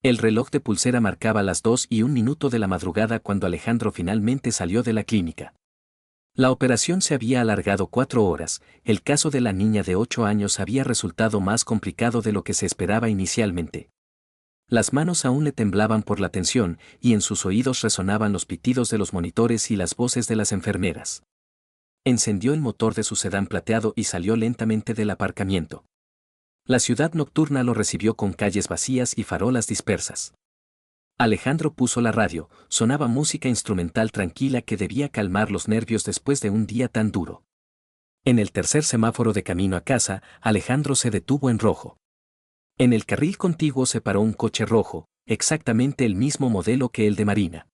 El reloj de pulsera marcaba las 2:01 de la madrugada cuando Alejandro finalmente salió de la clínica. La operación se había alargado 4 horas, el caso de la niña de 8 años había resultado más complicado de lo que se esperaba inicialmente. Las manos aún le temblaban por la tensión y en sus oídos resonaban los pitidos de los monitores y las voces de las enfermeras. Encendió el motor de su sedán plateado y salió lentamente del aparcamiento. La ciudad nocturna lo recibió con calles vacías y farolas dispersas. Alejandro puso la radio, sonaba música instrumental tranquila que debía calmar los nervios después de un día tan duro. En el tercer semáforo de camino a casa, Alejandro se detuvo en rojo. En el carril contiguo se paró un coche rojo, exactamente el mismo modelo que el de Marina.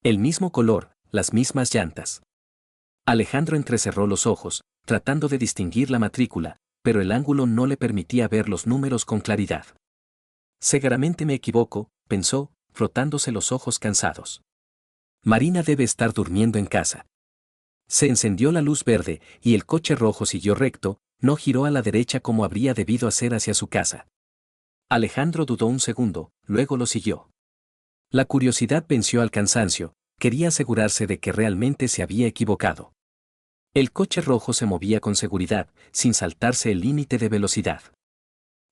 El mismo color, las mismas llantas. Alejandro entrecerró los ojos, tratando de distinguir la matrícula, pero el ángulo no le permitía ver los números con claridad. Seguramente me equivoco, pensó, frotándose los ojos cansados. Marina debe estar durmiendo en casa. Se encendió la luz verde y el coche rojo siguió recto, no giró a la derecha como habría debido hacer hacia su casa. Alejandro dudó un segundo, luego lo siguió. La curiosidad venció al cansancio, quería asegurarse de que realmente se había equivocado. El coche rojo se movía con seguridad, sin saltarse el límite de velocidad.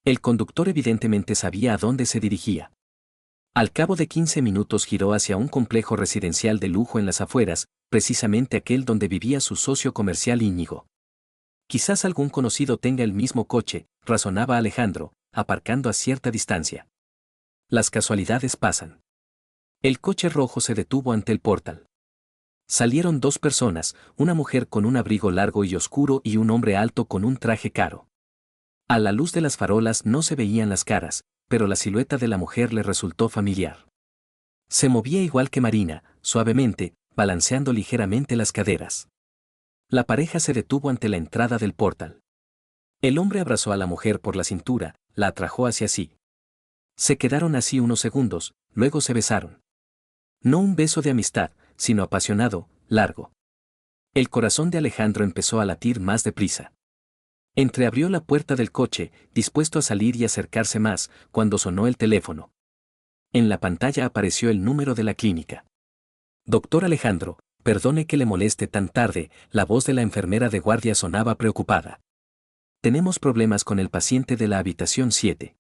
El conductor evidentemente sabía a dónde se dirigía. Al cabo de 15 minutos giró hacia un complejo residencial de lujo en las afueras, precisamente aquel donde vivía su socio comercial Íñigo. Quizás algún conocido tenga el mismo coche, razonaba Alejandro, aparcando a cierta distancia. Las casualidades pasan. El coche rojo se detuvo ante el portal. Salieron dos personas, una mujer con un abrigo largo y oscuro y un hombre alto con un traje caro. A la luz de las farolas no se veían las caras, pero la silueta de la mujer le resultó familiar. Se movía igual que Marina, suavemente, balanceando ligeramente las caderas. La pareja se detuvo ante la entrada del portal. El hombre abrazó a la mujer por la cintura, la atrajo hacia sí. Se quedaron así unos segundos, luego se besaron. No un beso de amistad, sino apasionado, largo. El corazón de Alejandro empezó a latir más deprisa. Entreabrió la puerta del coche, dispuesto a salir y acercarse más, cuando sonó el teléfono. En la pantalla apareció el número de la clínica. Doctor Alejandro, perdone que le moleste tan tarde, la voz de la enfermera de guardia sonaba preocupada. Tenemos problemas con el paciente de la habitación 7.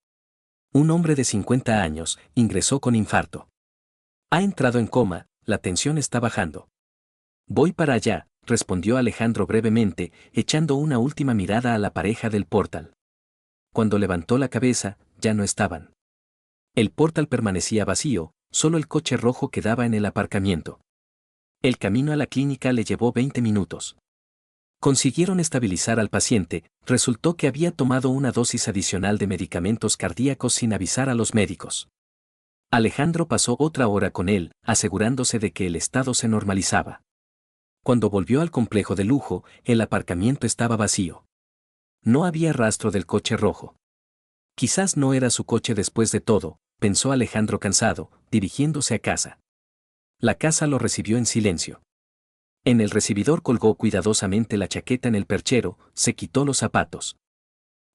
Un hombre de 50 años, ingresó con infarto. Ha entrado en coma, la tensión está bajando. Voy para allá, respondió Alejandro brevemente, echando una última mirada a la pareja del portal. Cuando levantó la cabeza, ya no estaban. El portal permanecía vacío, solo el coche rojo quedaba en el aparcamiento. El camino a la clínica le llevó 20 minutos. Consiguieron estabilizar al paciente, resultó que había tomado una dosis adicional de medicamentos cardíacos sin avisar a los médicos. Alejandro pasó otra hora con él, asegurándose de que el estado se normalizaba. Cuando volvió al complejo de lujo, el aparcamiento estaba vacío. No había rastro del coche rojo. Quizás no era su coche después de todo, pensó Alejandro cansado, dirigiéndose a casa. La casa lo recibió en silencio. En el recibidor colgó cuidadosamente la chaqueta en el perchero, se quitó los zapatos.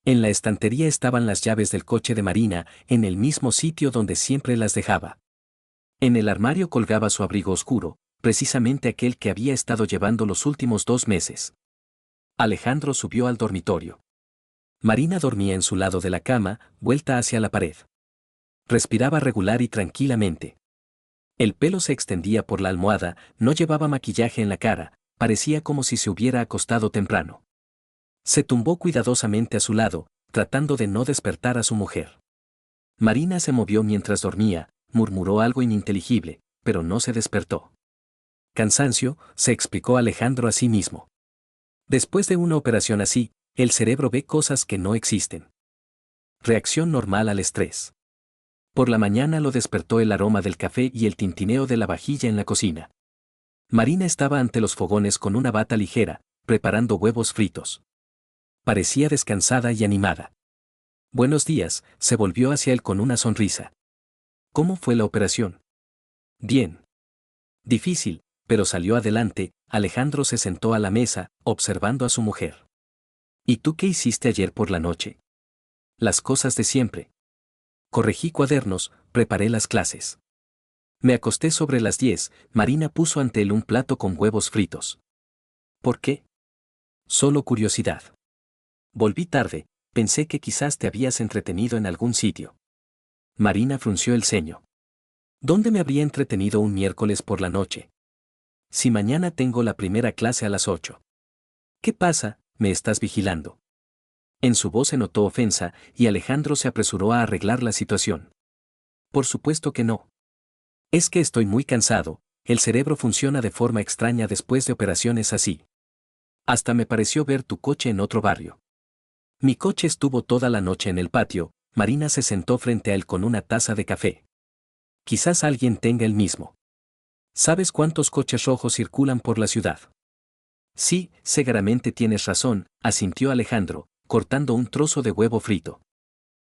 En la estantería estaban las llaves del coche de Marina, en el mismo sitio donde siempre las dejaba. En el armario colgaba su abrigo oscuro, precisamente aquel que había estado llevando los últimos 2 meses. Alejandro subió al dormitorio. Marina dormía en su lado de la cama, vuelta hacia la pared. Respiraba regular y tranquilamente. El pelo se extendía por la almohada, no llevaba maquillaje en la cara, parecía como si se hubiera acostado temprano. Se tumbó cuidadosamente a su lado, tratando de no despertar a su mujer. Marina se movió mientras dormía, murmuró algo ininteligible, pero no se despertó. Cansancio, se explicó Alejandro a sí mismo. Después de una operación así, el cerebro ve cosas que no existen. Reacción normal al estrés. Por la mañana lo despertó el aroma del café y el tintineo de la vajilla en la cocina. Marina estaba ante los fogones con una bata ligera, preparando huevos fritos. Parecía descansada y animada. Buenos días, se volvió hacia él con una sonrisa. ¿Cómo fue la operación? Bien. Difícil, pero salió adelante. Alejandro se sentó a la mesa, observando a su mujer. ¿Y tú qué hiciste ayer por la noche? Las cosas de siempre. Corregí cuadernos, preparé las clases. Me acosté sobre las 10, Marina puso ante él un plato con huevos fritos. ¿Por qué? Solo curiosidad. Volví tarde, pensé que quizás te habías entretenido en algún sitio. Marina frunció el ceño. ¿Dónde me habría entretenido un miércoles por la noche? Si mañana tengo la primera clase a las 8. ¿Qué pasa? ¿Me estás vigilando? En su voz se notó ofensa y Alejandro se apresuró a arreglar la situación. Por supuesto que no. Es que estoy muy cansado, el cerebro funciona de forma extraña después de operaciones así. Hasta me pareció ver tu coche en otro barrio. Mi coche estuvo toda la noche en el patio, Marina se sentó frente a él con una taza de café. Quizás alguien tenga el mismo. ¿Sabes cuántos coches rojos circulan por la ciudad? Sí, seguramente tienes razón, asintió Alejandro, cortando un trozo de huevo frito.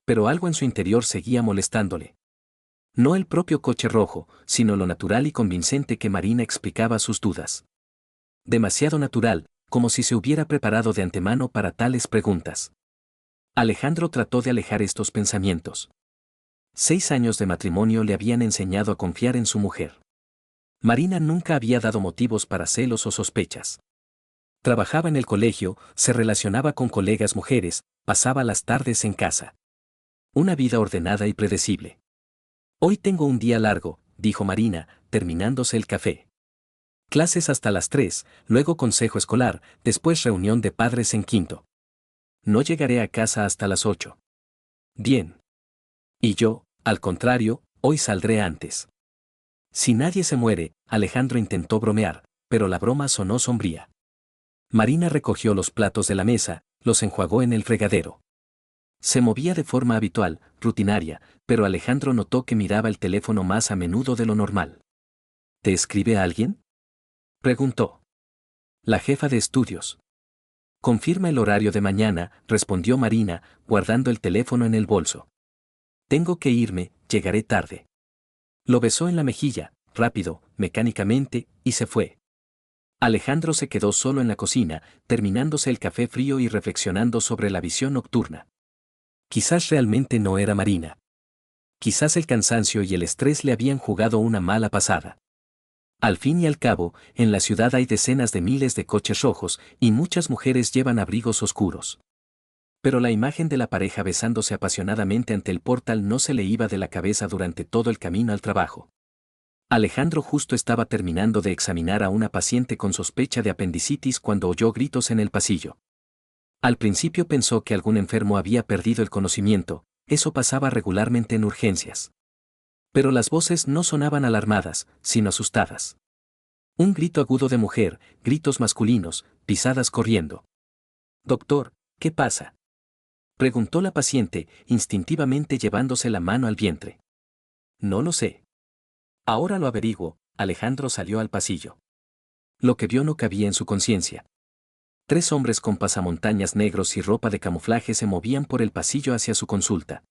Pero algo en su interior seguía molestándole. No el propio coche rojo, sino lo natural y convincente que Marina explicaba sus dudas. Demasiado natural, como si se hubiera preparado de antemano para tales preguntas. Alejandro trató de alejar estos pensamientos. 6 años de matrimonio le habían enseñado a confiar en su mujer. Marina nunca había dado motivos para celos o sospechas. Trabajaba en el colegio, se relacionaba con colegas mujeres, pasaba las tardes en casa. Una vida ordenada y predecible. Hoy tengo un día largo, dijo Marina, terminándose el café. Clases hasta las 3, luego consejo escolar, después reunión de padres en quinto. No llegaré a casa hasta las 8. Bien. Y yo, al contrario, hoy saldré antes. Si nadie se muere, Alejandro intentó bromear, pero la broma sonó sombría. Marina recogió los platos de la mesa, los enjuagó en el fregadero. Se movía de forma habitual, rutinaria, pero Alejandro notó que miraba el teléfono más a menudo de lo normal. ¿Te escribe alguien?, preguntó. La jefa de estudios. Confirma el horario de mañana, respondió Marina, guardando el teléfono en el bolso. Tengo que irme, llegaré tarde. Lo besó en la mejilla, rápido, mecánicamente, y se fue. Alejandro se quedó solo en la cocina, terminándose el café frío y reflexionando sobre la visión nocturna. Quizás realmente no era Marina. Quizás el cansancio y el estrés le habían jugado una mala pasada. Al fin y al cabo, en la ciudad hay decenas de miles de coches rojos y muchas mujeres llevan abrigos oscuros. Pero la imagen de la pareja besándose apasionadamente ante el portal no se le iba de la cabeza durante todo el camino al trabajo. Alejandro justo estaba terminando de examinar a una paciente con sospecha de apendicitis cuando oyó gritos en el pasillo. Al principio pensó que algún enfermo había perdido el conocimiento, eso pasaba regularmente en urgencias. Pero las voces no sonaban alarmadas, sino asustadas. Un grito agudo de mujer, gritos masculinos, pisadas corriendo. «Doctor, ¿qué pasa?», preguntó la paciente, instintivamente llevándose la mano al vientre. «No lo sé. Ahora lo averiguo», Alejandro salió al pasillo. Lo que vio no cabía en su conciencia. 3 hombres con pasamontañas negros y ropa de camuflaje se movían por el pasillo hacia su consulta.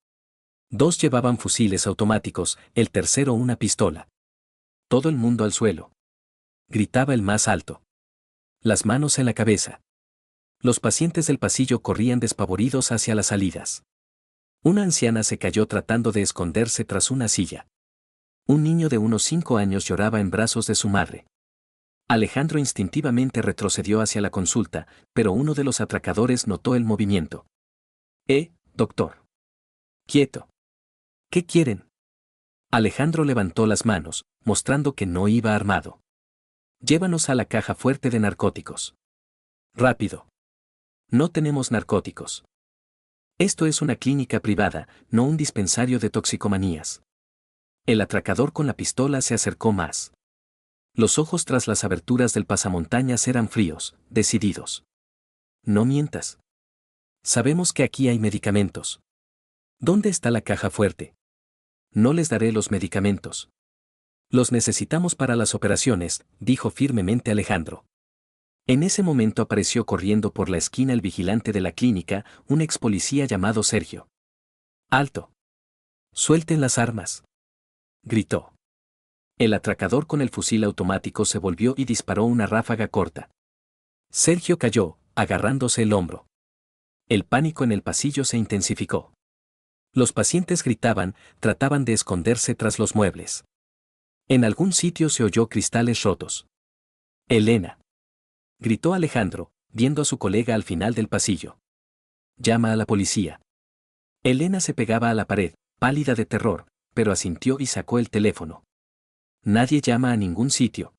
2 llevaban fusiles automáticos, el tercero una pistola. Todo el mundo al suelo. Gritaba el más alto. Las manos en la cabeza. Los pacientes del pasillo corrían despavoridos hacia las salidas. Una anciana se cayó tratando de esconderse tras una silla. Un niño de unos 5 años lloraba en brazos de su madre. Alejandro instintivamente retrocedió hacia la consulta, pero uno de los atracadores notó el movimiento. Doctor. Quieto. ¿Qué quieren?». Alejandro levantó las manos, mostrando que no iba armado. «Llévanos a la caja fuerte de narcóticos. Rápido. No tenemos narcóticos. Esto es una clínica privada, no un dispensario de toxicomanías». El atracador con la pistola se acercó más. Los ojos tras las aberturas del pasamontañas eran fríos, decididos. «No mientas. Sabemos que aquí hay medicamentos. ¿Dónde está la caja fuerte?». «No les daré los medicamentos. Los necesitamos para las operaciones», dijo firmemente Alejandro. En ese momento apareció corriendo por la esquina el vigilante de la clínica, un ex policía llamado Sergio. «¡Alto! Suelten las armas», gritó. El atracador con el fusil automático se volvió y disparó una ráfaga corta. Sergio cayó, agarrándose el hombro. El pánico en el pasillo se intensificó. Los pacientes gritaban, trataban de esconderse tras los muebles. En algún sitio se oyó cristales rotos. Elena, gritó Alejandro, viendo a su colega al final del pasillo. Llama a la policía. Elena se pegaba a la pared, pálida de terror, pero asintió y sacó el teléfono. Nadie llama a ningún sitio.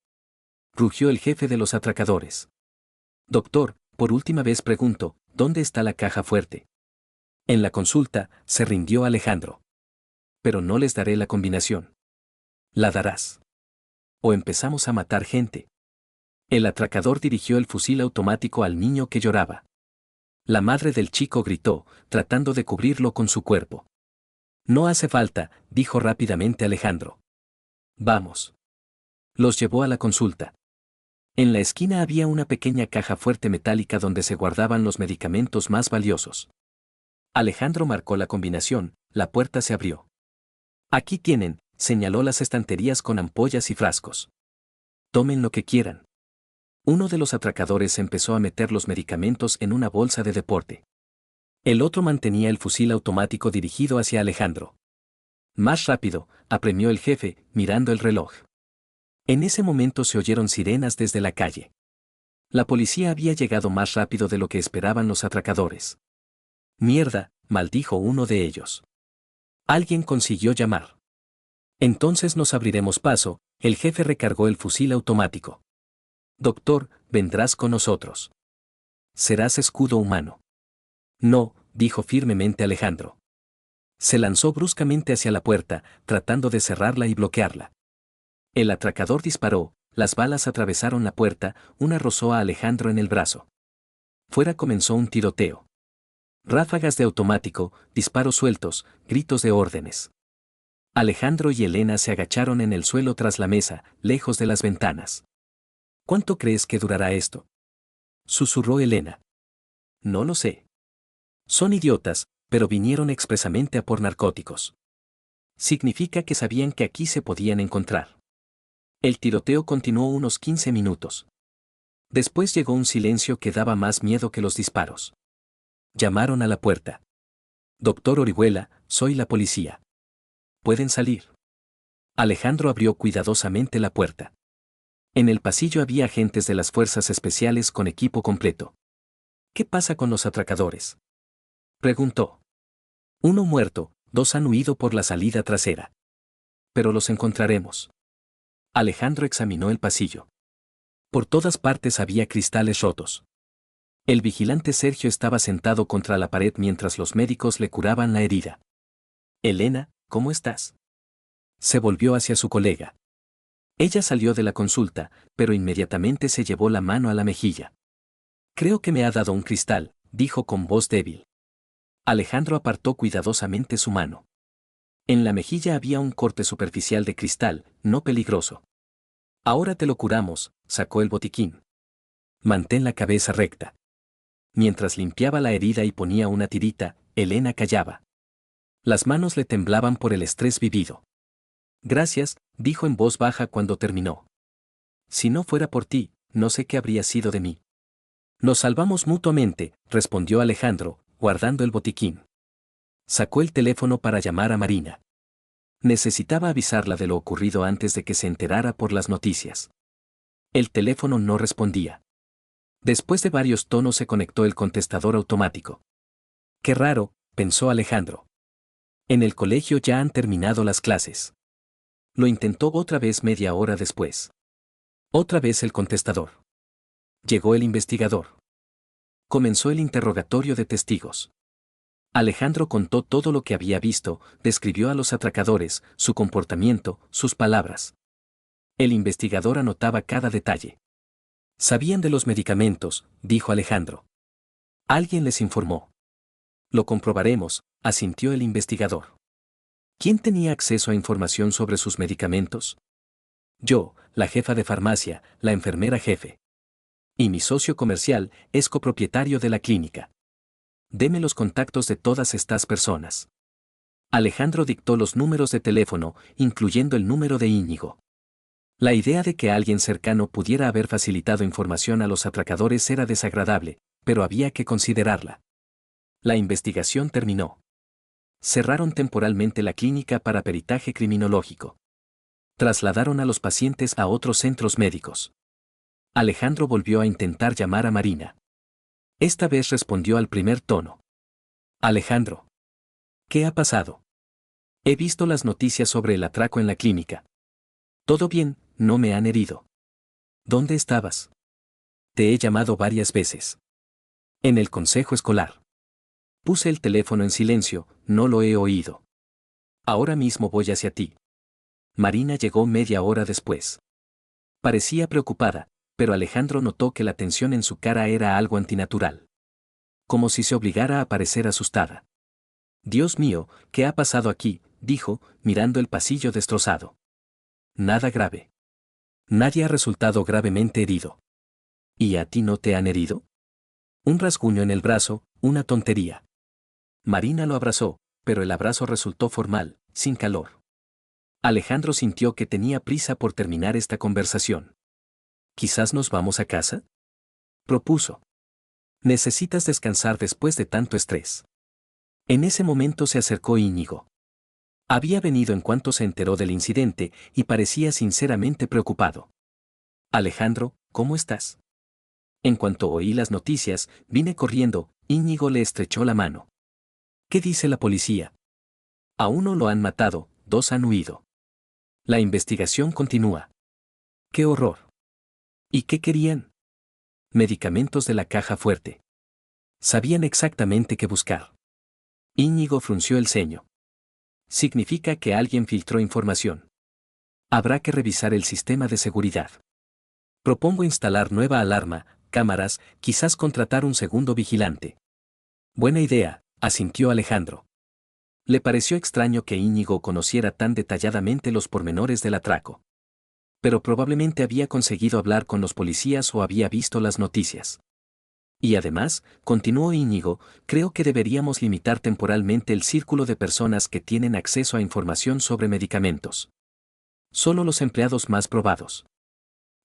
Rugió el jefe de los atracadores. Doctor, por última vez pregunto, ¿dónde está la caja fuerte? En la consulta, se rindió Alejandro. Pero no les daré la combinación. La darás. O empezamos a matar gente. El atracador dirigió el fusil automático al niño que lloraba. La madre del chico gritó, tratando de cubrirlo con su cuerpo. No hace falta, dijo rápidamente Alejandro. Vamos. Los llevó a la consulta. En la esquina había una pequeña caja fuerte metálica donde se guardaban los medicamentos más valiosos. Alejandro marcó la combinación, la puerta se abrió. Aquí tienen, señaló las estanterías con ampollas y frascos. Tomen lo que quieran. Uno de los atracadores empezó a meter los medicamentos en una bolsa de deporte. El otro mantenía el fusil automático dirigido hacia Alejandro. Más rápido, apremió el jefe, mirando el reloj. En ese momento se oyeron sirenas desde la calle. La policía había llegado más rápido de lo que esperaban los atracadores. Mierda, maldijo uno de ellos. Alguien consiguió llamar. Entonces nos abriremos paso, el jefe recargó el fusil automático. Doctor, vendrás con nosotros. Serás escudo humano. No, dijo firmemente Alejandro. Se lanzó bruscamente hacia la puerta, tratando de cerrarla y bloquearla. El atracador disparó, las balas atravesaron la puerta, una rozó a Alejandro en el brazo. Fuera comenzó un tiroteo. Ráfagas de automático, disparos sueltos, gritos de órdenes. Alejandro y Elena se agacharon en el suelo tras la mesa, lejos de las ventanas. ¿Cuánto crees que durará esto? Susurró Elena. No lo sé. Son idiotas, pero vinieron expresamente a por narcóticos. Significa que sabían que aquí se podían encontrar. El tiroteo continuó unos 15 minutos. Después llegó un silencio que daba más miedo que los disparos. Llamaron a la puerta. Doctor Orihuela, soy la policía. ¿Pueden salir? Alejandro abrió cuidadosamente la puerta. En el pasillo había agentes de las fuerzas especiales con equipo completo. ¿Qué pasa con los atracadores? Preguntó. Uno muerto, dos han huido por la salida trasera. Pero los encontraremos. Alejandro examinó el pasillo. Por todas partes había cristales rotos. El vigilante Sergio estaba sentado contra la pared mientras los médicos le curaban la herida. Elena, ¿cómo estás? Se volvió hacia su colega. Ella salió de la consulta, pero inmediatamente se llevó la mano a la mejilla. Creo que me ha dado un cristal, dijo con voz débil. Alejandro apartó cuidadosamente su mano. En la mejilla había un corte superficial de cristal, no peligroso. Ahora te lo curamos, sacó el botiquín. Mantén la cabeza recta. Mientras limpiaba la herida y ponía una tirita, Elena callaba. Las manos le temblaban por el estrés vivido. Gracias, dijo en voz baja cuando terminó. Si no fuera por ti, no sé qué habría sido de mí. Nos salvamos mutuamente, respondió Alejandro, guardando el botiquín. Sacó el teléfono para llamar a Marina. Necesitaba avisarla de lo ocurrido antes de que se enterara por las noticias. El teléfono no respondía. Después de varios tonos se conectó el contestador automático. Qué raro, pensó Alejandro. En el colegio ya han terminado las clases. Lo intentó otra vez media hora después. Otra vez el contestador. Llegó el investigador. Comenzó el interrogatorio de testigos. Alejandro contó todo lo que había visto, describió a los atracadores, su comportamiento, sus palabras. El investigador anotaba cada detalle. Sabían de los medicamentos, dijo Alejandro. Alguien les informó. Lo comprobaremos, asintió el investigador. ¿Quién tenía acceso a información sobre sus medicamentos? Yo, la jefa de farmacia, la enfermera jefe. Y mi socio comercial es copropietario de la clínica. Deme los contactos de todas estas personas. Alejandro dictó los números de teléfono, incluyendo el número de Íñigo. La idea de que alguien cercano pudiera haber facilitado información a los atracadores era desagradable, pero había que considerarla. La investigación terminó. Cerraron temporalmente la clínica para peritaje criminológico. Trasladaron a los pacientes a otros centros médicos. Alejandro volvió a intentar llamar a Marina. Esta vez respondió al primer tono. Alejandro. ¿Qué ha pasado? He visto las noticias sobre el atraco en la clínica. Todo bien, no me han herido. ¿Dónde estabas? Te he llamado varias veces. En el consejo escolar. Puse el teléfono en silencio, no lo he oído. Ahora mismo voy hacia ti. Marina llegó media hora después. Parecía preocupada, pero Alejandro notó que la tensión en su cara era algo antinatural. Como si se obligara a parecer asustada. Dios mío, ¿qué ha pasado aquí?, dijo, mirando el pasillo destrozado. Nada grave. Nadie ha resultado gravemente herido. ¿Y a ti no te han herido? Un rasguño en el brazo, una tontería. Marina lo abrazó, pero el abrazo resultó formal, sin calor. Alejandro sintió que tenía prisa por terminar esta conversación. ¿Quizás nos vamos a casa?, propuso. Necesitas descansar después de tanto estrés. En ese momento se acercó Íñigo. Había venido en cuanto se enteró del incidente y parecía sinceramente preocupado. Alejandro, ¿cómo estás? En cuanto oí las noticias, vine corriendo. Íñigo le estrechó la mano. ¿Qué dice la policía? A uno lo han matado, 2 han huido. La investigación continúa. ¡Qué horror! ¿Y qué querían? Medicamentos de la caja fuerte. Sabían exactamente qué buscar. Íñigo frunció el ceño. Significa que alguien filtró información. Habrá que revisar el sistema de seguridad. Propongo instalar nueva alarma, cámaras, quizás contratar un segundo vigilante. Buena idea, asintió Alejandro. Le pareció extraño que Íñigo conociera tan detalladamente los pormenores del atraco. Pero probablemente había conseguido hablar con los policías o había visto las noticias. Y además, continuó Íñigo, creo que deberíamos limitar temporalmente el círculo de personas que tienen acceso a información sobre medicamentos. Solo los empleados más probados.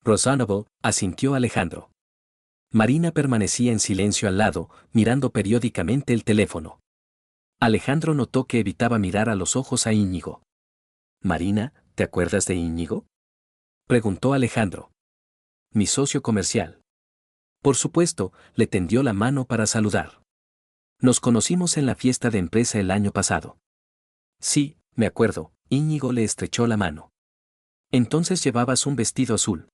Reasonable, asintió Alejandro. Marina permanecía en silencio al lado, mirando periódicamente el teléfono. Alejandro notó que evitaba mirar a los ojos a Íñigo. Marina, ¿te acuerdas de Íñigo?, preguntó Alejandro. Mi socio comercial. Por supuesto, le tendió la mano para saludar. Nos conocimos en la fiesta de empresa el año pasado. Sí, me acuerdo, Íñigo le estrechó la mano. Entonces llevabas un vestido azul.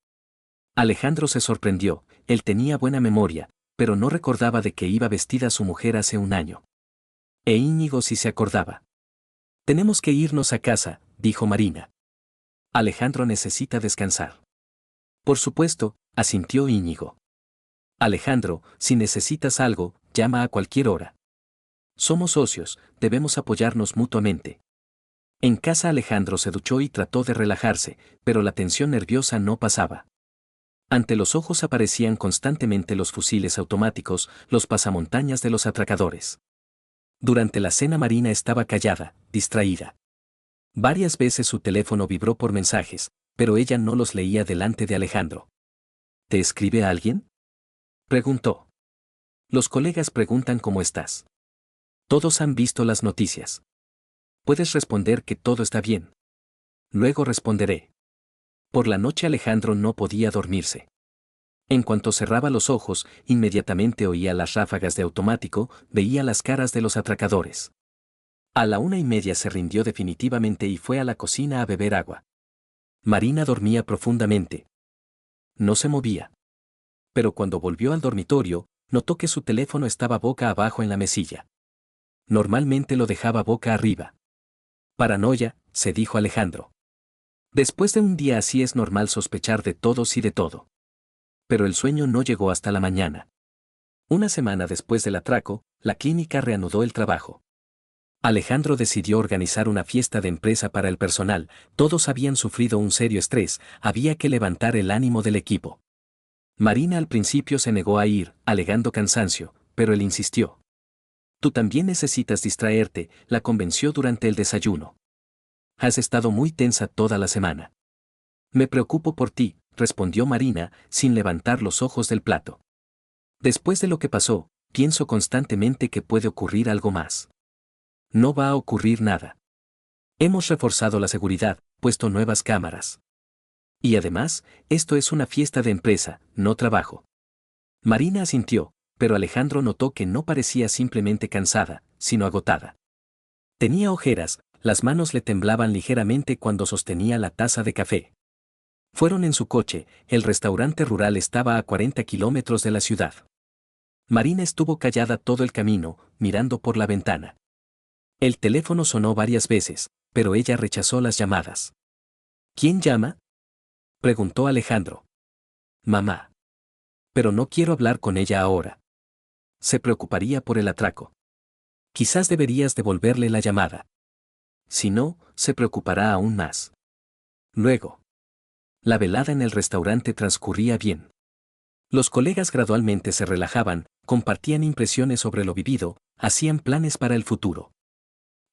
Alejandro se sorprendió, él tenía buena memoria, pero no recordaba de que iba vestida su mujer hace un año. E Íñigo sí se acordaba. Tenemos que irnos a casa, dijo Marina. Alejandro necesita descansar. Por supuesto, asintió Íñigo. Alejandro, si necesitas algo, llama a cualquier hora. Somos socios, debemos apoyarnos mutuamente. En casa Alejandro se duchó y trató de relajarse, pero la tensión nerviosa no pasaba. Ante los ojos aparecían constantemente los fusiles automáticos, los pasamontañas de los atracadores. Durante la cena Marina estaba callada, distraída. Varias veces su teléfono vibró por mensajes, pero ella no los leía delante de Alejandro. ¿Te escribe alguien?, preguntó. Los colegas preguntan cómo estás. Todos han visto las noticias. Puedes responder que todo está bien. Luego responderé. Por la noche Alejandro no podía dormirse. En cuanto cerraba los ojos, inmediatamente oía las ráfagas de automático, veía las caras de los atracadores. A la 1:30 se rindió definitivamente y fue a la cocina a beber agua. Marina dormía profundamente. No se movía. Pero cuando volvió al dormitorio, notó que su teléfono estaba boca abajo en la mesilla. Normalmente lo dejaba boca arriba. Paranoia, se dijo Alejandro. Después de un día así es normal sospechar de todos y de todo. Pero el sueño no llegó hasta la mañana. Una semana después del atraco, la clínica reanudó el trabajo. Alejandro decidió organizar una fiesta de empresa para el personal, todos habían sufrido un serio estrés, había que levantar el ánimo del equipo. Marina al principio se negó a ir, alegando cansancio, pero él insistió. Tú también necesitas distraerte, la convenció durante el desayuno. Has estado muy tensa toda la semana. Me preocupo por ti, respondió Marina, sin levantar los ojos del plato. Después de lo que pasó, pienso constantemente que puede ocurrir algo más. No va a ocurrir nada. Hemos reforzado la seguridad, puesto nuevas cámaras. Y además, esto es una fiesta de empresa, no trabajo. Marina asintió, pero Alejandro notó que no parecía simplemente cansada, sino agotada. Tenía ojeras, las manos le temblaban ligeramente cuando sostenía la taza de café. Fueron en su coche, el restaurante rural estaba a 40 kilómetros de la ciudad. Marina estuvo callada todo el camino, mirando por la ventana. El teléfono sonó varias veces, pero ella rechazó las llamadas. ¿Quién llama?, preguntó Alejandro. Mamá. Pero no quiero hablar con ella ahora. Se preocuparía por el atraco. Quizás deberías devolverle la llamada. Si no, se preocupará aún más. Luego. La velada en el restaurante transcurría bien. Los colegas gradualmente se relajaban, compartían impresiones sobre lo vivido, hacían planes para el futuro.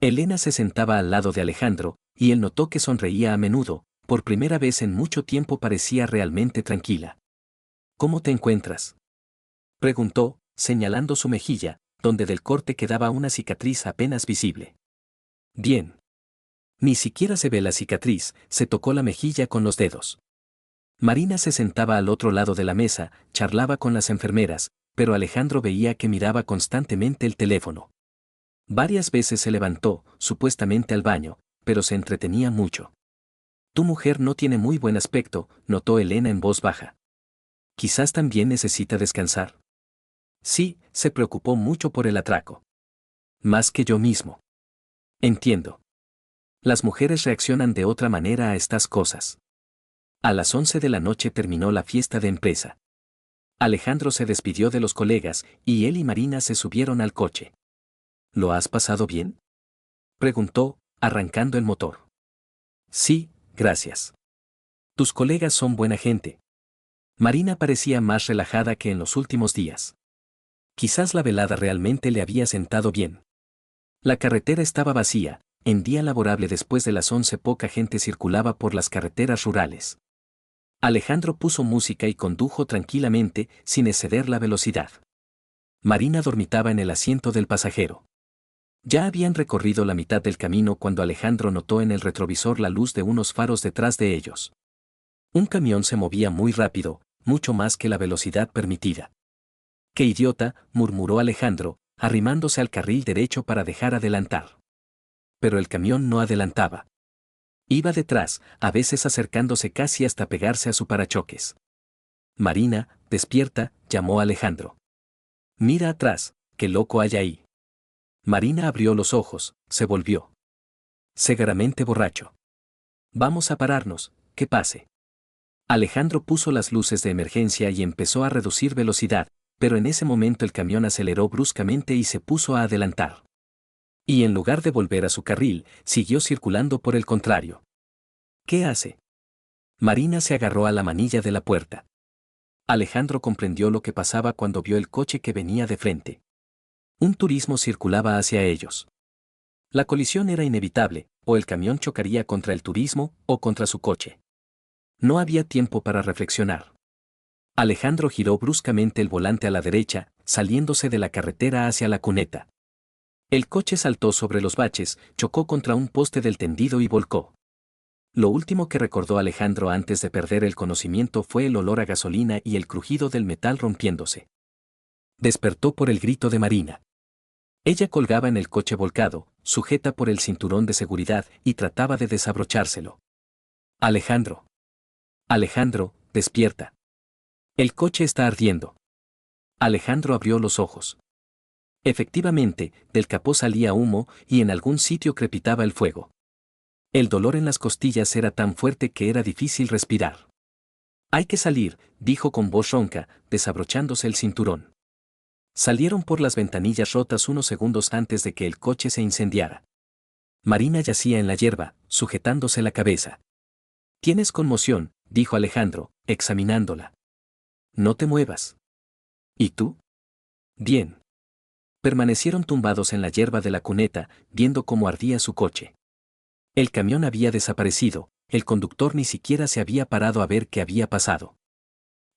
Elena se sentaba al lado de Alejandro, y él notó que sonreía a menudo, por primera vez en mucho tiempo parecía realmente tranquila. ¿Cómo te encuentras?, preguntó, señalando su mejilla, donde del corte quedaba una cicatriz apenas visible. Bien. Ni siquiera se ve la cicatriz, se tocó la mejilla con los dedos. Marina se sentaba al otro lado de la mesa, charlaba con las enfermeras, pero Alejandro veía que miraba constantemente el teléfono. Varias veces se levantó, supuestamente al baño, pero se entretenía mucho. Tu mujer no tiene muy buen aspecto, notó Elena en voz baja. Quizás también necesita descansar. Sí, se preocupó mucho por el atraco. Más que yo mismo. Entiendo. Las mujeres reaccionan de otra manera a estas cosas. A las 11 de la noche terminó la fiesta de empresa. Alejandro se despidió de los colegas, y él y Marina se subieron al coche. ¿Lo has pasado bien?, preguntó, arrancando el motor. Sí, gracias. Tus colegas son buena gente. Marina parecía más relajada que en los últimos días. Quizás la velada realmente le había sentado bien. La carretera estaba vacía, en día laborable después de las 11 poca gente circulaba por las carreteras rurales. Alejandro puso música y condujo tranquilamente, sin exceder la velocidad. Marina dormitaba en el asiento del pasajero. Ya habían recorrido la mitad del camino cuando Alejandro notó en el retrovisor la luz de unos faros detrás de ellos. Un camión se movía muy rápido, mucho más que la velocidad permitida. ¡Qué idiota!, murmuró Alejandro, arrimándose al carril derecho para dejar adelantar. Pero el camión no adelantaba. Iba detrás, a veces acercándose casi hasta pegarse a su parachoques. Marina, despierta, llamó Alejandro. Mira atrás, qué loco hay ahí. Marina abrió los ojos, se volvió. Segaramente borracho. Vamos a pararnos, que pase. Alejandro puso las luces de emergencia y empezó a reducir velocidad, pero en ese momento el camión aceleró bruscamente y se puso a adelantar. Y en lugar de volver a su carril, siguió circulando por el contrario. ¿Qué hace? Marina se agarró a la manilla de la puerta. Alejandro comprendió lo que pasaba cuando vio el coche que venía de frente. Un turismo circulaba hacia ellos. La colisión era inevitable, o el camión chocaría contra el turismo o contra su coche. No había tiempo para reflexionar. Alejandro giró bruscamente el volante a la derecha, saliéndose de la carretera hacia la cuneta. El coche saltó sobre los baches, chocó contra un poste del tendido y volcó. Lo último que recordó Alejandro antes de perder el conocimiento fue el olor a gasolina y el crujido del metal rompiéndose. Despertó por el grito de Marina. Ella colgaba en el coche volcado, sujeta por el cinturón de seguridad, y trataba de desabrochárselo. Alejandro. Alejandro, despierta. El coche está ardiendo. Alejandro abrió los ojos. Efectivamente, del capó salía humo y en algún sitio crepitaba el fuego. El dolor en las costillas era tan fuerte que era difícil respirar. Hay que salir, dijo con voz ronca, desabrochándose el cinturón. Salieron por las ventanillas rotas unos segundos antes de que el coche se incendiara. Marina yacía en la hierba, sujetándose la cabeza. Tienes conmoción, dijo Alejandro, examinándola. No te muevas. ¿Y tú? Bien. Permanecieron tumbados en la hierba de la cuneta, viendo cómo ardía su coche. El camión había desaparecido, el conductor ni siquiera se había parado a ver qué había pasado.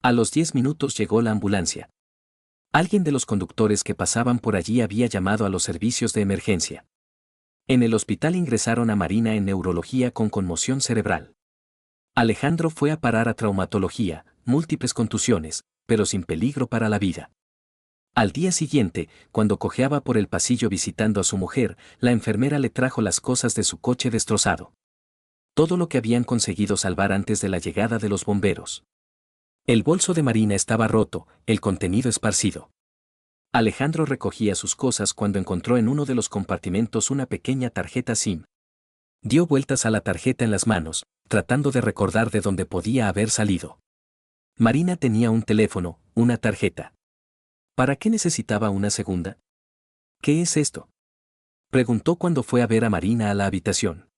A los 10 minutos llegó la ambulancia. Alguien de los conductores que pasaban por allí había llamado a los servicios de emergencia. En el hospital ingresaron a Marina en neurología con conmoción cerebral. Alejandro fue a parar a traumatología, múltiples contusiones, pero sin peligro para la vida. Al día siguiente, cuando cojeaba por el pasillo visitando a su mujer, la enfermera le trajo las cosas de su coche destrozado. Todo lo que habían conseguido salvar antes de la llegada de los bomberos. El bolso de Marina estaba roto, el contenido esparcido. Alejandro recogía sus cosas cuando encontró en uno de los compartimentos una pequeña tarjeta SIM. Dio vueltas a la tarjeta en las manos, tratando de recordar de dónde podía haber salido. Marina tenía un teléfono, una tarjeta. ¿Para qué necesitaba una segunda? ¿Qué es esto?, preguntó cuando fue a ver a Marina a la habitación.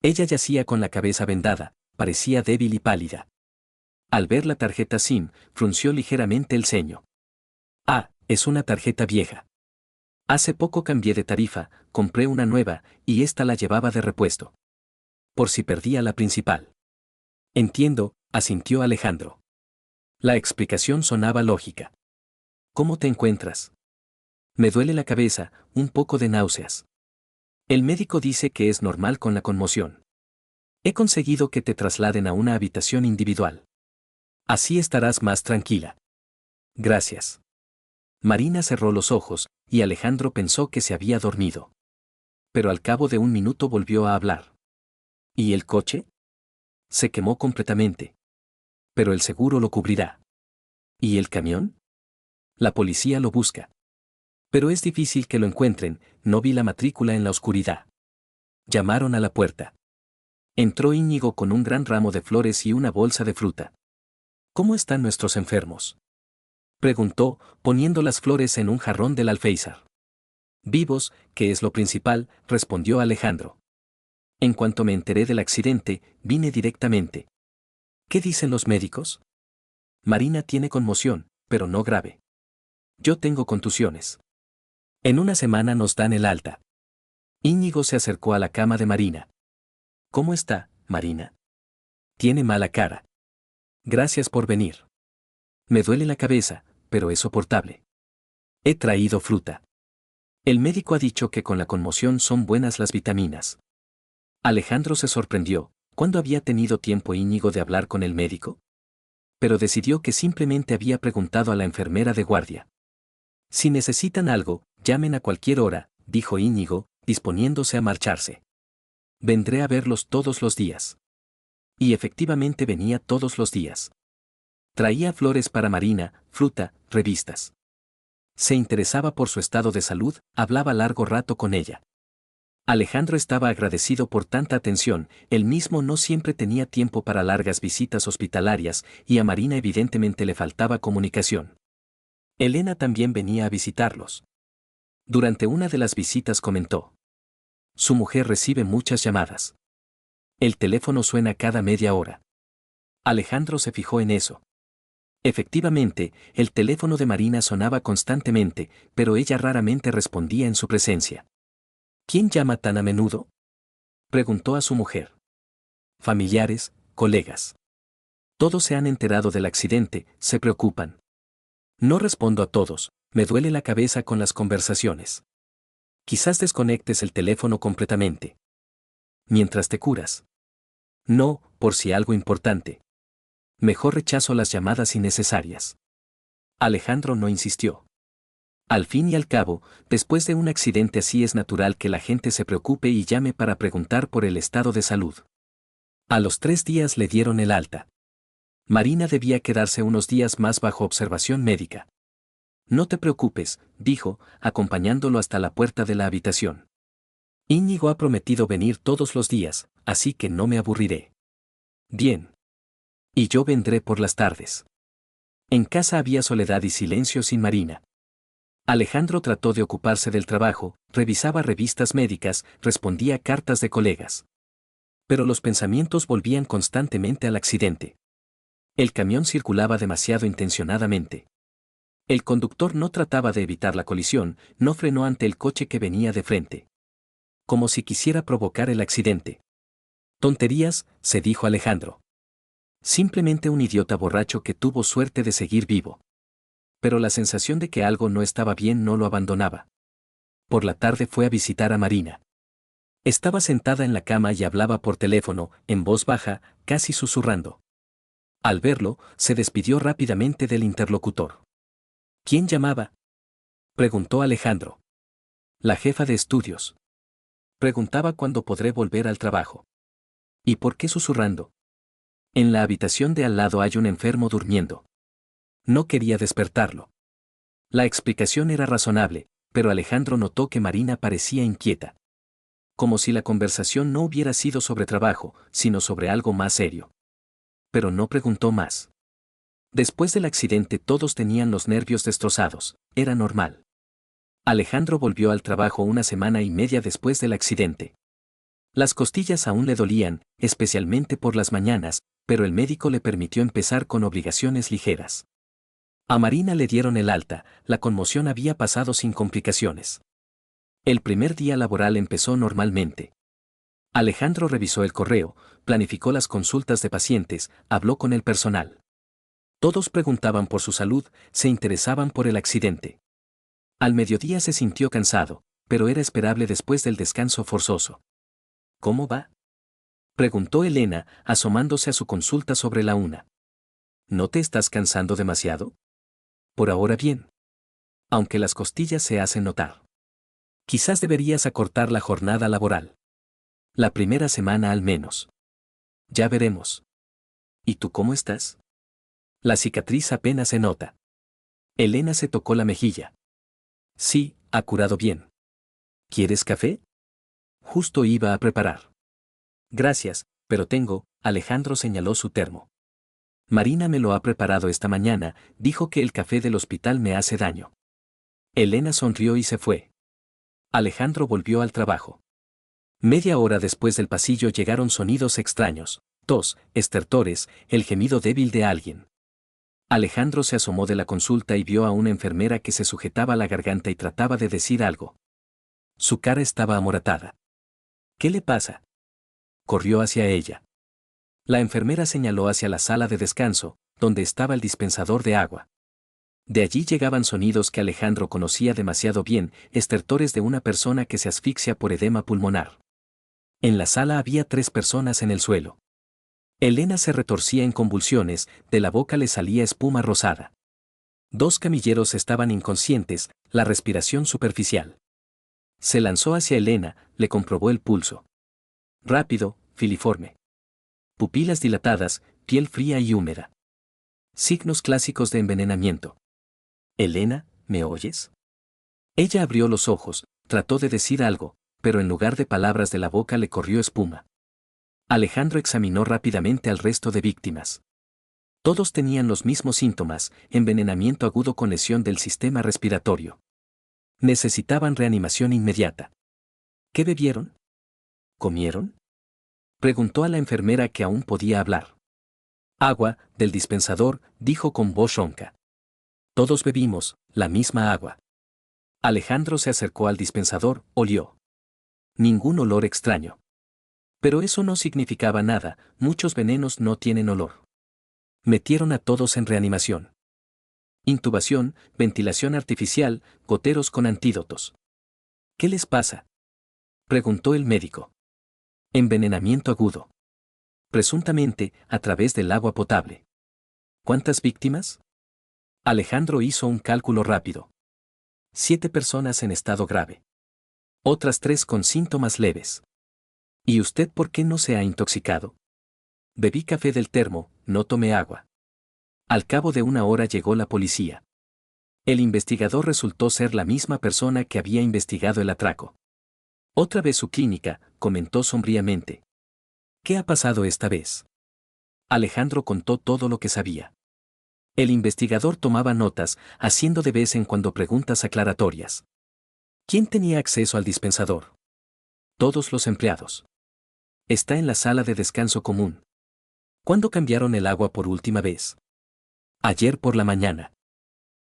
Ella yacía con la cabeza vendada, parecía débil y pálida. Al ver la tarjeta SIM, frunció ligeramente el ceño. Ah, es una tarjeta vieja. Hace poco cambié de tarifa, compré una nueva, y esta la llevaba de repuesto. Por si perdía la principal. Entiendo, asintió Alejandro. La explicación sonaba lógica. ¿Cómo te encuentras? Me duele la cabeza, un poco de náuseas. El médico dice que es normal con la conmoción. He conseguido que te trasladen a una habitación individual. Así estarás más tranquila. Gracias. Marina cerró los ojos, y Alejandro pensó que se había dormido. Pero al cabo de un minuto volvió a hablar. ¿Y el coche? Se quemó completamente. Pero el seguro lo cubrirá. ¿Y el camión? La policía lo busca. Pero es difícil que lo encuentren, no vi la matrícula en la oscuridad. Llamaron a la puerta. Entró Íñigo con un gran ramo de flores y una bolsa de fruta. ¿Cómo están nuestros enfermos?, preguntó, poniendo las flores en un jarrón del alféizar. Vivos, que es lo principal, respondió Alejandro. En cuanto me enteré del accidente, vine directamente. ¿Qué dicen los médicos? Marina tiene conmoción, pero no grave. Yo tengo contusiones. En una semana nos dan el alta. Íñigo se acercó a la cama de Marina. ¿Cómo está, Marina? Tiene mala cara. Gracias por venir. Me duele la cabeza, pero es soportable. He traído fruta. El médico ha dicho que con la conmoción son buenas las vitaminas. Alejandro se sorprendió. ¿Cuándo había tenido tiempo Íñigo de hablar con el médico? Pero decidió que simplemente había preguntado a la enfermera de guardia. Si necesitan algo, llamen a cualquier hora, dijo Íñigo, disponiéndose a marcharse. Vendré a verlos todos los días. Y efectivamente venía todos los días. Traía flores para Marina, fruta, revistas. Se interesaba por su estado de salud, hablaba largo rato con ella. Alejandro estaba agradecido por tanta atención, él mismo no siempre tenía tiempo para largas visitas hospitalarias, y a Marina evidentemente le faltaba comunicación. Elena también venía a visitarlos. Durante una de las visitas comentó. Su mujer recibe muchas llamadas. El teléfono suena cada media hora. Alejandro se fijó en eso. Efectivamente, el teléfono de Marina sonaba constantemente, pero ella raramente respondía en su presencia. ¿Quién llama tan a menudo?, preguntó a su mujer. Familiares, colegas. Todos se han enterado del accidente, se preocupan. No respondo a todos, me duele la cabeza con las conversaciones. Quizás desconectes el teléfono completamente. Mientras te curas. No, por si algo importante. Mejor rechazo las llamadas innecesarias. Alejandro no insistió. Al fin y al cabo, después de un accidente así es natural que la gente se preocupe y llame para preguntar por el estado de salud. A los 3 días le dieron el alta. Marina debía quedarse unos días más bajo observación médica. No te preocupes, dijo, acompañándolo hasta la puerta de la habitación. Íñigo ha prometido venir todos los días, así que no me aburriré. Bien. Y yo vendré por las tardes. En casa había soledad y silencio sin Marina. Alejandro trató de ocuparse del trabajo, revisaba revistas médicas, respondía cartas de colegas. Pero los pensamientos volvían constantemente al accidente. El camión circulaba demasiado intencionadamente. El conductor no trataba de evitar la colisión, no frenó ante el coche que venía de frente. Como si quisiera provocar el accidente. Tonterías, se dijo Alejandro. Simplemente un idiota borracho que tuvo suerte de seguir vivo. Pero la sensación de que algo no estaba bien no lo abandonaba. Por la tarde fue a visitar a Marina. Estaba sentada en la cama y hablaba por teléfono, en voz baja, casi susurrando. Al verlo, se despidió rápidamente del interlocutor. ¿Quién llamaba? Preguntó Alejandro. La jefa de estudios. Preguntaba cuándo podré volver al trabajo. ¿Y por qué susurrando? En la habitación de al lado hay un enfermo durmiendo. No quería despertarlo. La explicación era razonable, pero Alejandro notó que Marina parecía inquieta. Como si la conversación no hubiera sido sobre trabajo, sino sobre algo más serio. Pero no preguntó más. Después del accidente todos tenían los nervios destrozados, era normal. Alejandro volvió al trabajo una semana y media después del accidente. Las costillas aún le dolían, especialmente por las mañanas, pero el médico le permitió empezar con obligaciones ligeras. A Marina le dieron el alta, la conmoción había pasado sin complicaciones. El primer día laboral empezó normalmente. Alejandro revisó el correo, planificó las consultas de pacientes, habló con el personal. Todos preguntaban por su salud, se interesaban por el accidente. Al mediodía se sintió cansado, pero era esperable después del descanso forzoso. ¿Cómo va? Preguntó Elena, asomándose a su consulta sobre la una. ¿No te estás cansando demasiado? Por ahora bien. Aunque las costillas se hacen notar. Quizás deberías acortar la jornada laboral. La primera semana al menos. Ya veremos. ¿Y tú cómo estás? La cicatriz apenas se nota. Elena se tocó la mejilla. Sí, ha curado bien. ¿Quieres café? Justo iba a preparar. Gracias, pero tengo, Alejandro señaló su termo. Marina me lo ha preparado esta mañana, dijo que el café del hospital me hace daño. Elena sonrió y se fue. Alejandro volvió al trabajo. Media hora después del pasillo llegaron sonidos extraños, tos, estertores, el gemido débil de alguien. Alejandro se asomó de la consulta y vio a una enfermera que se sujetaba la garganta y trataba de decir algo. Su cara estaba amoratada. ¿Qué le pasa? Corrió hacia ella. La enfermera señaló hacia la sala de descanso, donde estaba el dispensador de agua. De allí llegaban sonidos que Alejandro conocía demasiado bien, estertores de una persona que se asfixia por edema pulmonar. En la sala había 3 personas en el suelo. Elena se retorcía en convulsiones, de la boca le salía espuma rosada. 2 camilleros estaban inconscientes, la respiración superficial. Se lanzó hacia Elena, le comprobó el pulso. Rápido, filiforme. Pupilas dilatadas, piel fría y húmeda. Signos clásicos de envenenamiento. Elena, ¿me oyes? Ella abrió los ojos, trató de decir algo, pero en lugar de palabras de la boca le corrió espuma. Alejandro examinó rápidamente al resto de víctimas. Todos tenían los mismos síntomas, envenenamiento agudo con lesión del sistema respiratorio. Necesitaban reanimación inmediata. ¿Qué bebieron? ¿Comieron? Preguntó a la enfermera que aún podía hablar. Agua, del dispensador, dijo con voz ronca. Todos bebimos, la misma agua. Alejandro se acercó al dispensador, olió. Ningún olor extraño. Pero eso no significaba nada, muchos venenos no tienen olor. Metieron a todos en reanimación. Intubación, ventilación artificial, goteros con antídotos. ¿Qué les pasa? Preguntó el médico. Envenenamiento agudo. Presuntamente, a través del agua potable. ¿Cuántas víctimas? Alejandro hizo un cálculo rápido. 7 personas en estado grave. Otras 3 con síntomas leves. ¿Y usted por qué no se ha intoxicado? Bebí café del termo, no tomé agua. Al cabo de una hora llegó la policía. El investigador resultó ser la misma persona que había investigado el atraco. Otra vez su clínica, comentó sombríamente. ¿Qué ha pasado esta vez? Alejandro contó todo lo que sabía. El investigador tomaba notas, haciendo de vez en cuando preguntas aclaratorias. ¿Quién tenía acceso al dispensador? Todos los empleados. Está en la sala de descanso común. ¿Cuándo cambiaron el agua por última vez? Ayer por la mañana.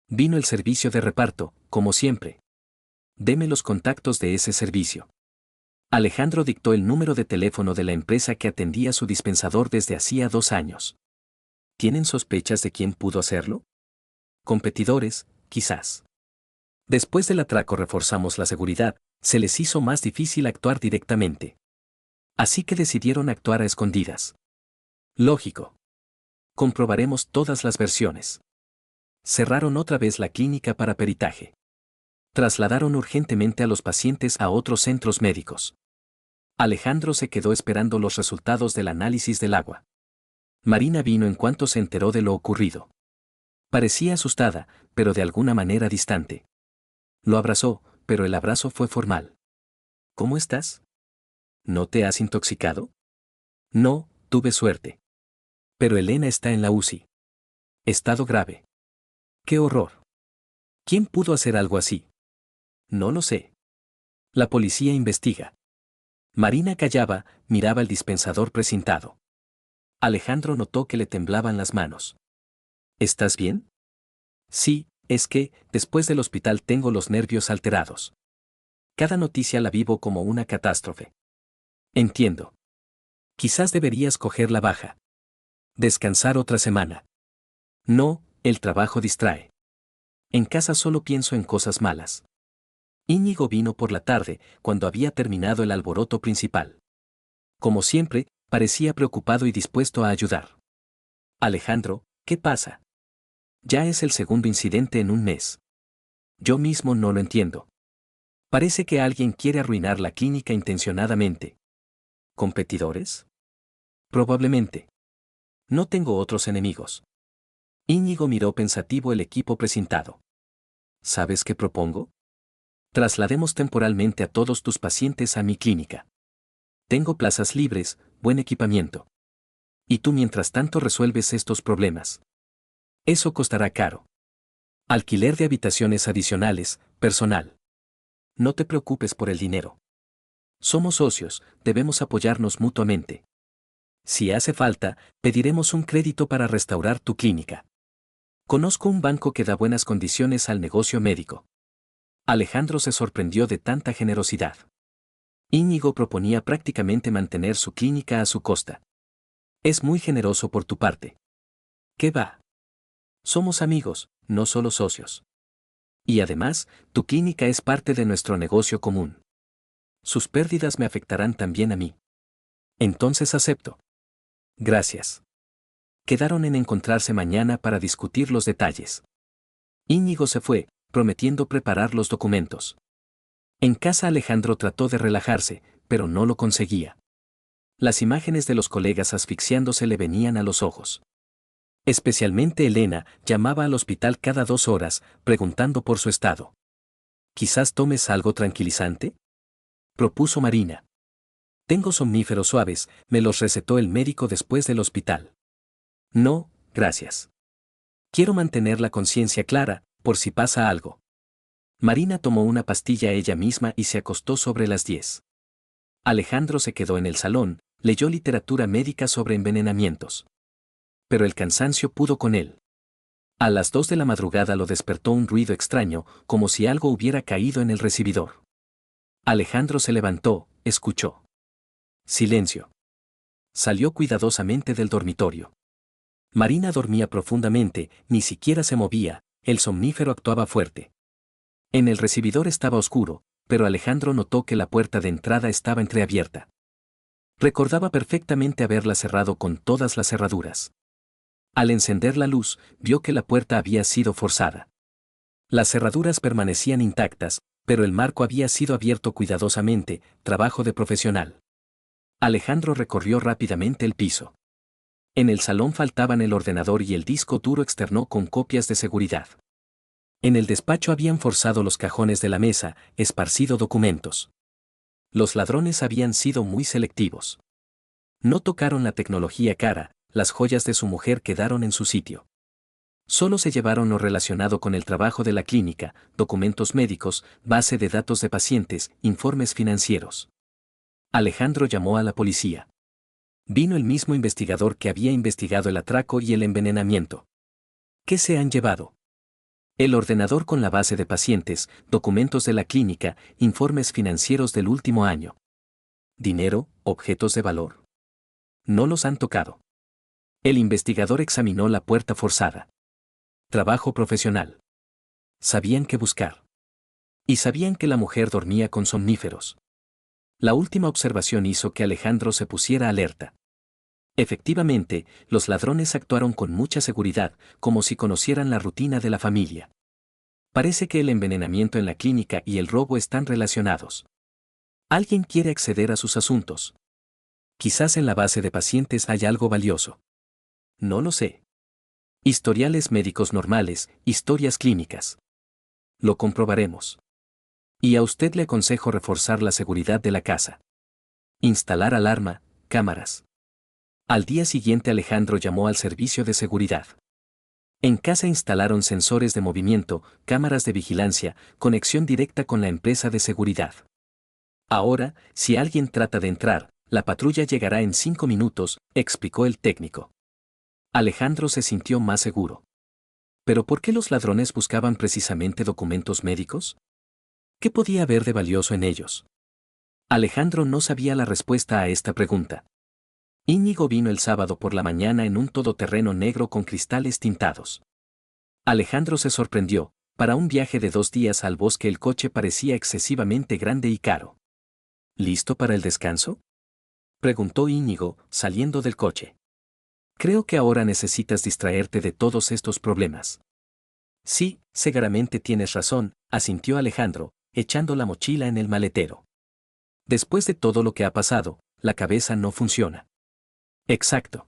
Vino el servicio de reparto, como siempre. Deme los contactos de ese servicio. Alejandro dictó el número de teléfono de la empresa que atendía su dispensador desde hacía 2 años. ¿Tienen sospechas de quién pudo hacerlo? Competidores, quizás. Después del atraco reforzamos la seguridad, Se les hizo más difícil actuar directamente. Así que decidieron actuar a escondidas. Lógico. Comprobaremos todas las versiones. Cerraron otra vez la clínica para peritaje. Trasladaron urgentemente a los pacientes a otros centros médicos. Alejandro se quedó esperando los resultados del análisis del agua. Marina vino en cuanto se enteró de lo ocurrido. Parecía asustada, pero de alguna manera distante. Lo abrazó, pero el abrazo fue formal. ¿Cómo estás? ¿No te has intoxicado? No, tuve suerte. Pero Elena está en la UCI. Estado grave. ¡Qué horror! ¿Quién pudo hacer algo así? No lo sé. La policía investiga. Marina callaba, miraba el dispensador precintado. Alejandro notó que le temblaban las manos. ¿Estás bien? Sí, es que, después del hospital tengo los nervios alterados. Cada noticia la vivo como una catástrofe. Entiendo. Quizás deberías coger la baja. Descansar otra semana. No, el trabajo distrae. En casa solo pienso en cosas malas. Íñigo vino por la tarde, cuando había terminado el alboroto principal. Como siempre, parecía preocupado y dispuesto a ayudar. Alejandro, ¿qué pasa? Ya es el segundo incidente en un mes. Yo mismo no lo entiendo. Parece que alguien quiere arruinar la clínica intencionadamente. ¿Competidores? Probablemente. No tengo otros enemigos. Íñigo miró pensativo el equipo presentado. ¿Sabes qué propongo? Traslademos temporalmente a todos tus pacientes a mi clínica. Tengo plazas libres, buen equipamiento. Y tú mientras tanto resuelves estos problemas. Eso costará caro. Alquiler de habitaciones adicionales, personal. No te preocupes por el dinero. Somos socios, debemos apoyarnos mutuamente. Si hace falta, pediremos un crédito para restaurar tu clínica. Conozco un banco que da buenas condiciones al negocio médico. Alejandro se sorprendió de tanta generosidad. Íñigo proponía prácticamente mantener su clínica a su costa. Es muy generoso por tu parte. ¿Qué va? Somos amigos, no solo socios. Y además, tu clínica es parte de nuestro negocio común. Sus pérdidas me afectarán también a mí. Entonces acepto. Gracias. Quedaron en encontrarse mañana para discutir los detalles. Íñigo se fue, prometiendo preparar los documentos. En casa Alejandro trató de relajarse, pero no lo conseguía. Las imágenes de los colegas asfixiándose le venían a los ojos. Especialmente Elena llamaba al hospital cada 2 horas, preguntando por su estado. ¿Quizás tomes algo tranquilizante?, propuso Marina. Tengo somníferos suaves, me los recetó el médico después del hospital. No, gracias. Quiero mantener la conciencia clara, por si pasa algo. Marina tomó una pastilla ella misma y se acostó sobre las 10. Alejandro se quedó en el salón, leyó literatura médica sobre envenenamientos. Pero el cansancio pudo con él. A las 2 de la madrugada lo despertó un ruido extraño, como si algo hubiera caído en el recibidor. Alejandro se levantó, escuchó. Silencio. Salió cuidadosamente del dormitorio. Marina dormía profundamente, ni siquiera se movía, el somnífero actuaba fuerte. En el recibidor estaba oscuro, pero Alejandro notó que la puerta de entrada estaba entreabierta. Recordaba perfectamente haberla cerrado con todas las cerraduras. Al encender la luz, vio que la puerta había sido forzada. Las cerraduras permanecían intactas, pero el marco había sido abierto cuidadosamente, trabajo de profesional. Alejandro recorrió rápidamente el piso. En el salón faltaban el ordenador y el disco duro externo con copias de seguridad. En el despacho habían forzado los cajones de la mesa, esparcido documentos. Los ladrones habían sido muy selectivos. No tocaron la tecnología cara, las joyas de su mujer quedaron en su sitio. Solo se llevaron lo relacionado con el trabajo de la clínica, documentos médicos, base de datos de pacientes, informes financieros. Alejandro llamó a la policía. Vino el mismo investigador que había investigado el atraco y el envenenamiento. ¿Qué se han llevado? El ordenador con la base de pacientes, documentos de la clínica, informes financieros del último año. Dinero, objetos de valor. No los han tocado. El investigador examinó la puerta forzada. Trabajo profesional. Sabían qué buscar. Y sabían que la mujer dormía con somníferos. La última observación hizo que Alejandro se pusiera alerta. Efectivamente, los ladrones actuaron con mucha seguridad, como si conocieran la rutina de la familia. Parece que el envenenamiento en la clínica y el robo están relacionados. Alguien quiere acceder a sus asuntos. Quizás en la base de pacientes hay algo valioso. No lo sé. Historiales médicos normales, historias clínicas. Lo comprobaremos. Y a usted le aconsejo reforzar la seguridad de la casa. Instalar alarma, cámaras. Al día siguiente Alejandro llamó al servicio de seguridad. En casa instalaron sensores de movimiento, cámaras de vigilancia, conexión directa con la empresa de seguridad. Ahora, si alguien trata de entrar, la patrulla llegará en 5 minutos, explicó el técnico. Alejandro se sintió más seguro. ¿Pero por qué los ladrones buscaban precisamente documentos médicos? ¿Qué podía haber de valioso en ellos? Alejandro no sabía la respuesta a esta pregunta. Íñigo vino el sábado por la mañana en un todoterreno negro con cristales tintados. Alejandro se sorprendió, para un viaje de 2 días al bosque el coche parecía excesivamente grande y caro. ¿Listo para el descanso?, preguntó Íñigo, saliendo del coche. Creo que ahora necesitas distraerte de todos estos problemas. Sí, seguramente tienes razón, asintió Alejandro, echando la mochila en el maletero. Después de todo lo que ha pasado, la cabeza no funciona. Exacto.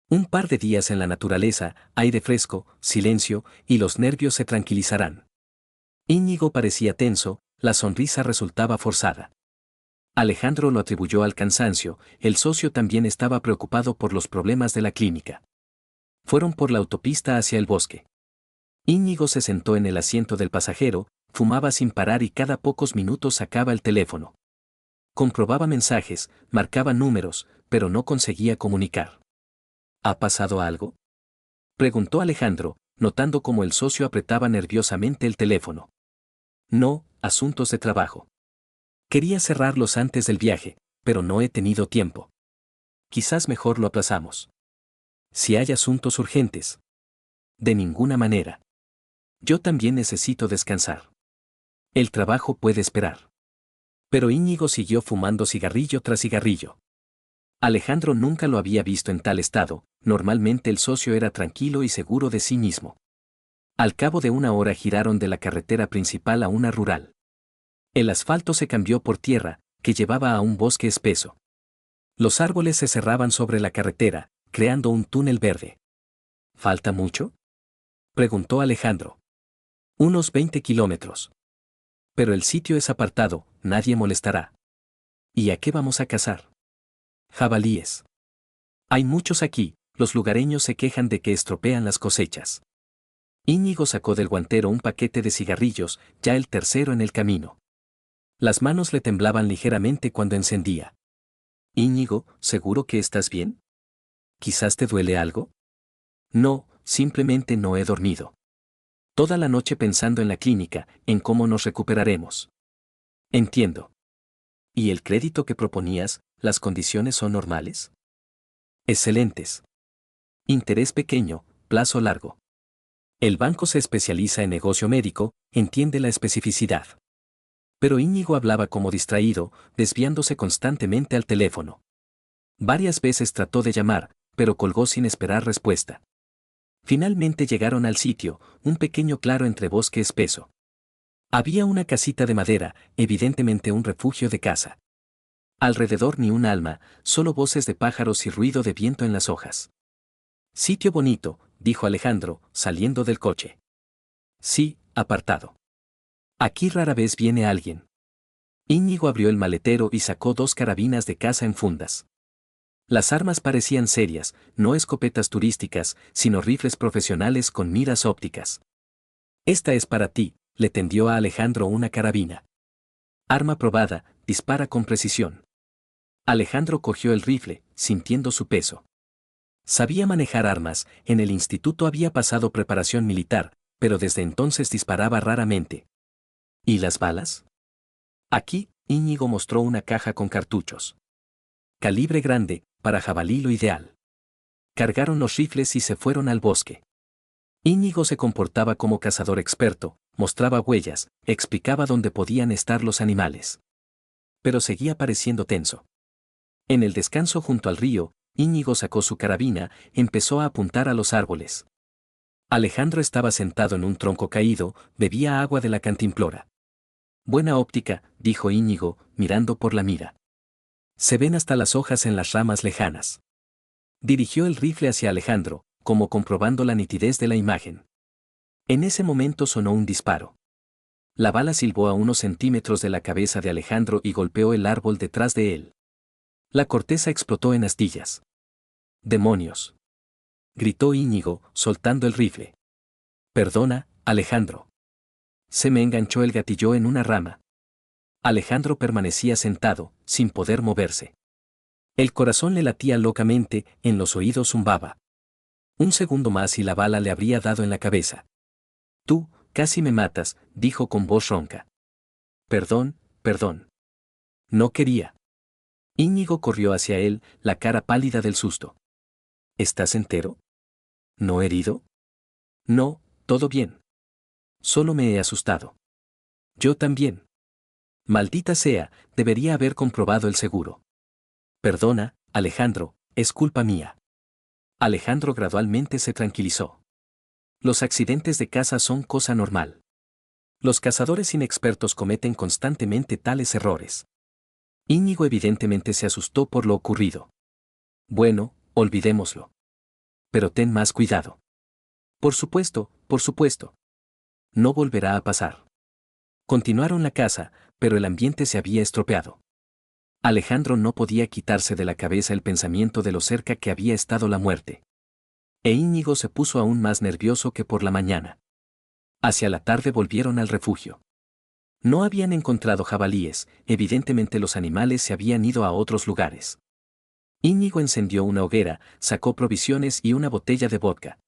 Un par de días en la naturaleza, aire fresco, silencio, y los nervios se tranquilizarán. Íñigo parecía tenso, la sonrisa resultaba forzada. Alejandro lo atribuyó al cansancio, el socio también estaba preocupado por los problemas de la clínica. Fueron por la autopista hacia el bosque. Íñigo se sentó en el asiento del pasajero, fumaba sin parar y cada pocos minutos sacaba el teléfono. Comprobaba mensajes, marcaba números, pero no conseguía comunicar. ¿Ha pasado algo?, preguntó Alejandro, notando cómo el socio apretaba nerviosamente el teléfono. No, asuntos de trabajo. Quería cerrarlos antes del viaje, pero no he tenido tiempo. Quizás mejor lo aplazamos. Si hay asuntos urgentes. De ninguna manera. Yo también necesito descansar. El trabajo puede esperar. Pero Íñigo siguió fumando cigarrillo tras cigarrillo. Alejandro nunca lo había visto en tal estado, normalmente el socio era tranquilo y seguro de sí mismo. Al cabo de 1 hora giraron de la carretera principal a una rural. El asfalto se cambió por tierra, que llevaba a un bosque espeso. Los árboles se cerraban sobre la carretera, creando un túnel verde. ¿Falta mucho?, preguntó Alejandro. Unos 20 kilómetros. Pero el sitio es apartado, nadie molestará. ¿Y a qué vamos a cazar? Jabalíes. Hay muchos aquí, los lugareños se quejan de que estropean las cosechas. Íñigo sacó del guantero un paquete de cigarrillos, ya el tercero en el camino. Las manos le temblaban ligeramente cuando encendía. Íñigo, ¿seguro que estás bien? ¿Quizás te duele algo? No, simplemente no he dormido. Toda la noche pensando en la clínica, en cómo nos recuperaremos. Entiendo. ¿Y el crédito que proponías, las condiciones son normales? Excelentes. Interés pequeño, plazo largo. El banco se especializa en negocio médico, entiende la especificidad. Pero Íñigo hablaba como distraído, desviándose constantemente al teléfono. Varias veces trató de llamar, pero colgó sin esperar respuesta. Finalmente llegaron al sitio, un pequeño claro entre bosque espeso. Había una casita de madera, evidentemente un refugio de caza. Alrededor ni un alma, solo voces de pájaros y ruido de viento en las hojas. Sitio bonito, dijo Alejandro, saliendo del coche. Sí, apartado. Aquí rara vez viene alguien. Íñigo abrió el maletero y sacó 2 carabinas de caza en fundas. Las armas parecían serias, no escopetas turísticas, sino rifles profesionales con miras ópticas. Esta es para ti, le tendió a Alejandro una carabina. Arma probada, dispara con precisión. Alejandro cogió el rifle, sintiendo su peso. Sabía manejar armas, en el instituto había pasado preparación militar, pero desde entonces disparaba raramente. ¿Y las balas? Aquí, Íñigo mostró una caja con cartuchos. Calibre grande, para jabalí lo ideal. Cargaron los rifles y se fueron al bosque. Íñigo se comportaba como cazador experto, mostraba huellas, explicaba dónde podían estar los animales. Pero seguía pareciendo tenso. En el descanso junto al río, Íñigo sacó su carabina, empezó a apuntar a los árboles. Alejandro estaba sentado en un tronco caído, bebía agua de la cantimplora. Buena óptica, dijo Íñigo, mirando por la mira. Se ven hasta las hojas en las ramas lejanas. Dirigió el rifle hacia Alejandro, como comprobando la nitidez de la imagen. En ese momento sonó un disparo. La bala silbó a unos centímetros de la cabeza de Alejandro y golpeó el árbol detrás de él. La corteza explotó en astillas. ¡Demonios!, gritó Íñigo, soltando el rifle. Perdona, Alejandro. Se me enganchó el gatillo en una rama. Alejandro permanecía sentado, sin poder moverse. El corazón le latía locamente, en los oídos zumbaba. Un segundo más y la bala le habría dado en la cabeza. Tú, casi me matas, dijo con voz ronca. Perdón, perdón. No quería. Íñigo corrió hacia él, la cara pálida del susto. ¿Estás entero? ¿No herido? No, todo bien. Solo me he asustado. Yo también. Maldita sea, debería haber comprobado el seguro. Perdona, Alejandro, es culpa mía. Alejandro gradualmente se tranquilizó. Los accidentes de caza son cosa normal. Los cazadores inexpertos cometen constantemente tales errores. Íñigo evidentemente se asustó por lo ocurrido. Bueno, olvidémoslo. Pero ten más cuidado. Por supuesto, por supuesto. No volverá a pasar. Continuaron la caza, pero el ambiente se había estropeado. Alejandro no podía quitarse de la cabeza el pensamiento de lo cerca que había estado la muerte. E Íñigo se puso aún más nervioso que por la mañana. Hacia la tarde volvieron al refugio. No habían encontrado jabalíes, evidentemente los animales se habían ido a otros lugares. Íñigo encendió una hoguera, sacó provisiones y una botella de vodka.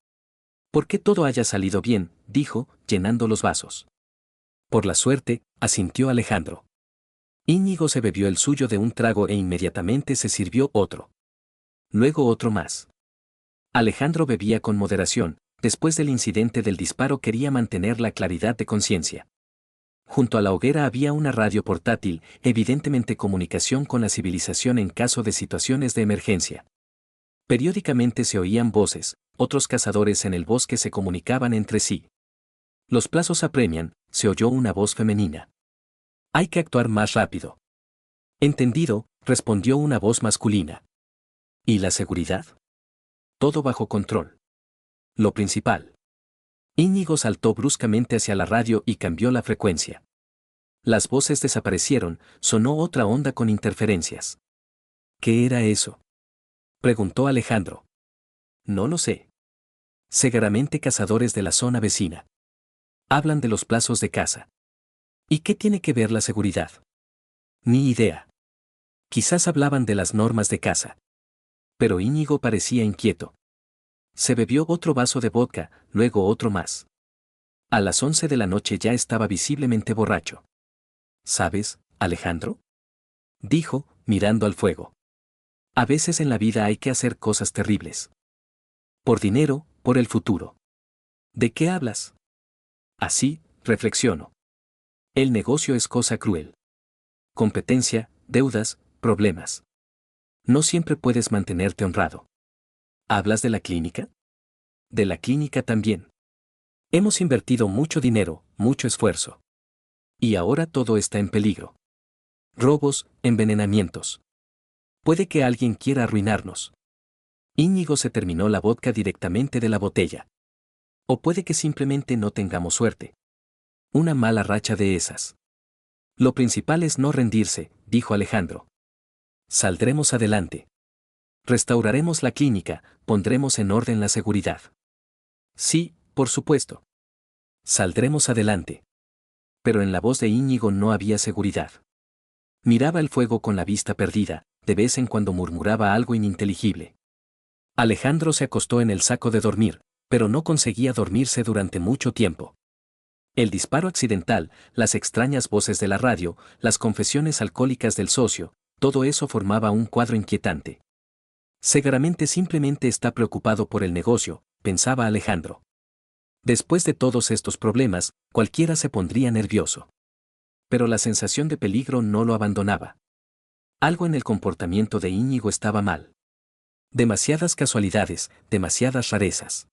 «¿Por qué todo haya salido bien?», dijo, llenando los vasos. «Por la suerte», asintió Alejandro. Íñigo se bebió el suyo de un trago e inmediatamente se sirvió otro. Luego otro más. Alejandro bebía con moderación, después del incidente del disparo quería mantener la claridad de conciencia. Junto a la hoguera había una radio portátil, evidentemente comunicación con la civilización en caso de situaciones de emergencia. Periódicamente se oían voces, otros cazadores en el bosque se comunicaban entre sí. Los plazos apremian, se oyó una voz femenina. Hay que actuar más rápido. Entendido, respondió una voz masculina. ¿Y la seguridad? Todo bajo control. Lo principal. Íñigo saltó bruscamente hacia la radio y cambió la frecuencia. Las voces desaparecieron, sonó otra onda con interferencias. ¿Qué era eso?, preguntó Alejandro. No lo sé. Seguramente cazadores de la zona vecina. Hablan de los plazos de caza. ¿Y qué tiene que ver la seguridad? Ni idea. Quizás hablaban de las normas de caza. Pero Íñigo parecía inquieto. Se bebió otro vaso de vodka, luego otro más. A las 11 de la noche ya estaba visiblemente borracho. ¿Sabes, Alejandro?, dijo, mirando al fuego. A veces en la vida hay que hacer cosas terribles. Por dinero, por el futuro. ¿De qué hablas? Así, reflexiono. El negocio es cosa cruel. Competencia, deudas, problemas. No siempre puedes mantenerte honrado. ¿Hablas de la clínica? De la clínica también. Hemos invertido mucho dinero, mucho esfuerzo. Y ahora todo está en peligro. Robos, envenenamientos. Puede que alguien quiera arruinarnos. Íñigo se terminó la vodka directamente de la botella. O puede que simplemente no tengamos suerte. Una mala racha de esas. Lo principal es no rendirse, dijo Alejandro. Saldremos adelante. Restauraremos la clínica, pondremos en orden la seguridad. Sí, por supuesto. Saldremos adelante. Pero en la voz de Íñigo no había seguridad. Miraba el fuego con la vista perdida, de vez en cuando murmuraba algo ininteligible. Alejandro se acostó en el saco de dormir, pero no conseguía dormirse durante mucho tiempo. El disparo accidental, las extrañas voces de la radio, las confesiones alcohólicas del socio, todo eso formaba un cuadro inquietante. Seguramente simplemente está preocupado por el negocio, pensaba Alejandro. Después de todos estos problemas, cualquiera se pondría nervioso. Pero la sensación de peligro no lo abandonaba. Algo en el comportamiento de Íñigo estaba mal. Demasiadas casualidades, demasiadas rarezas.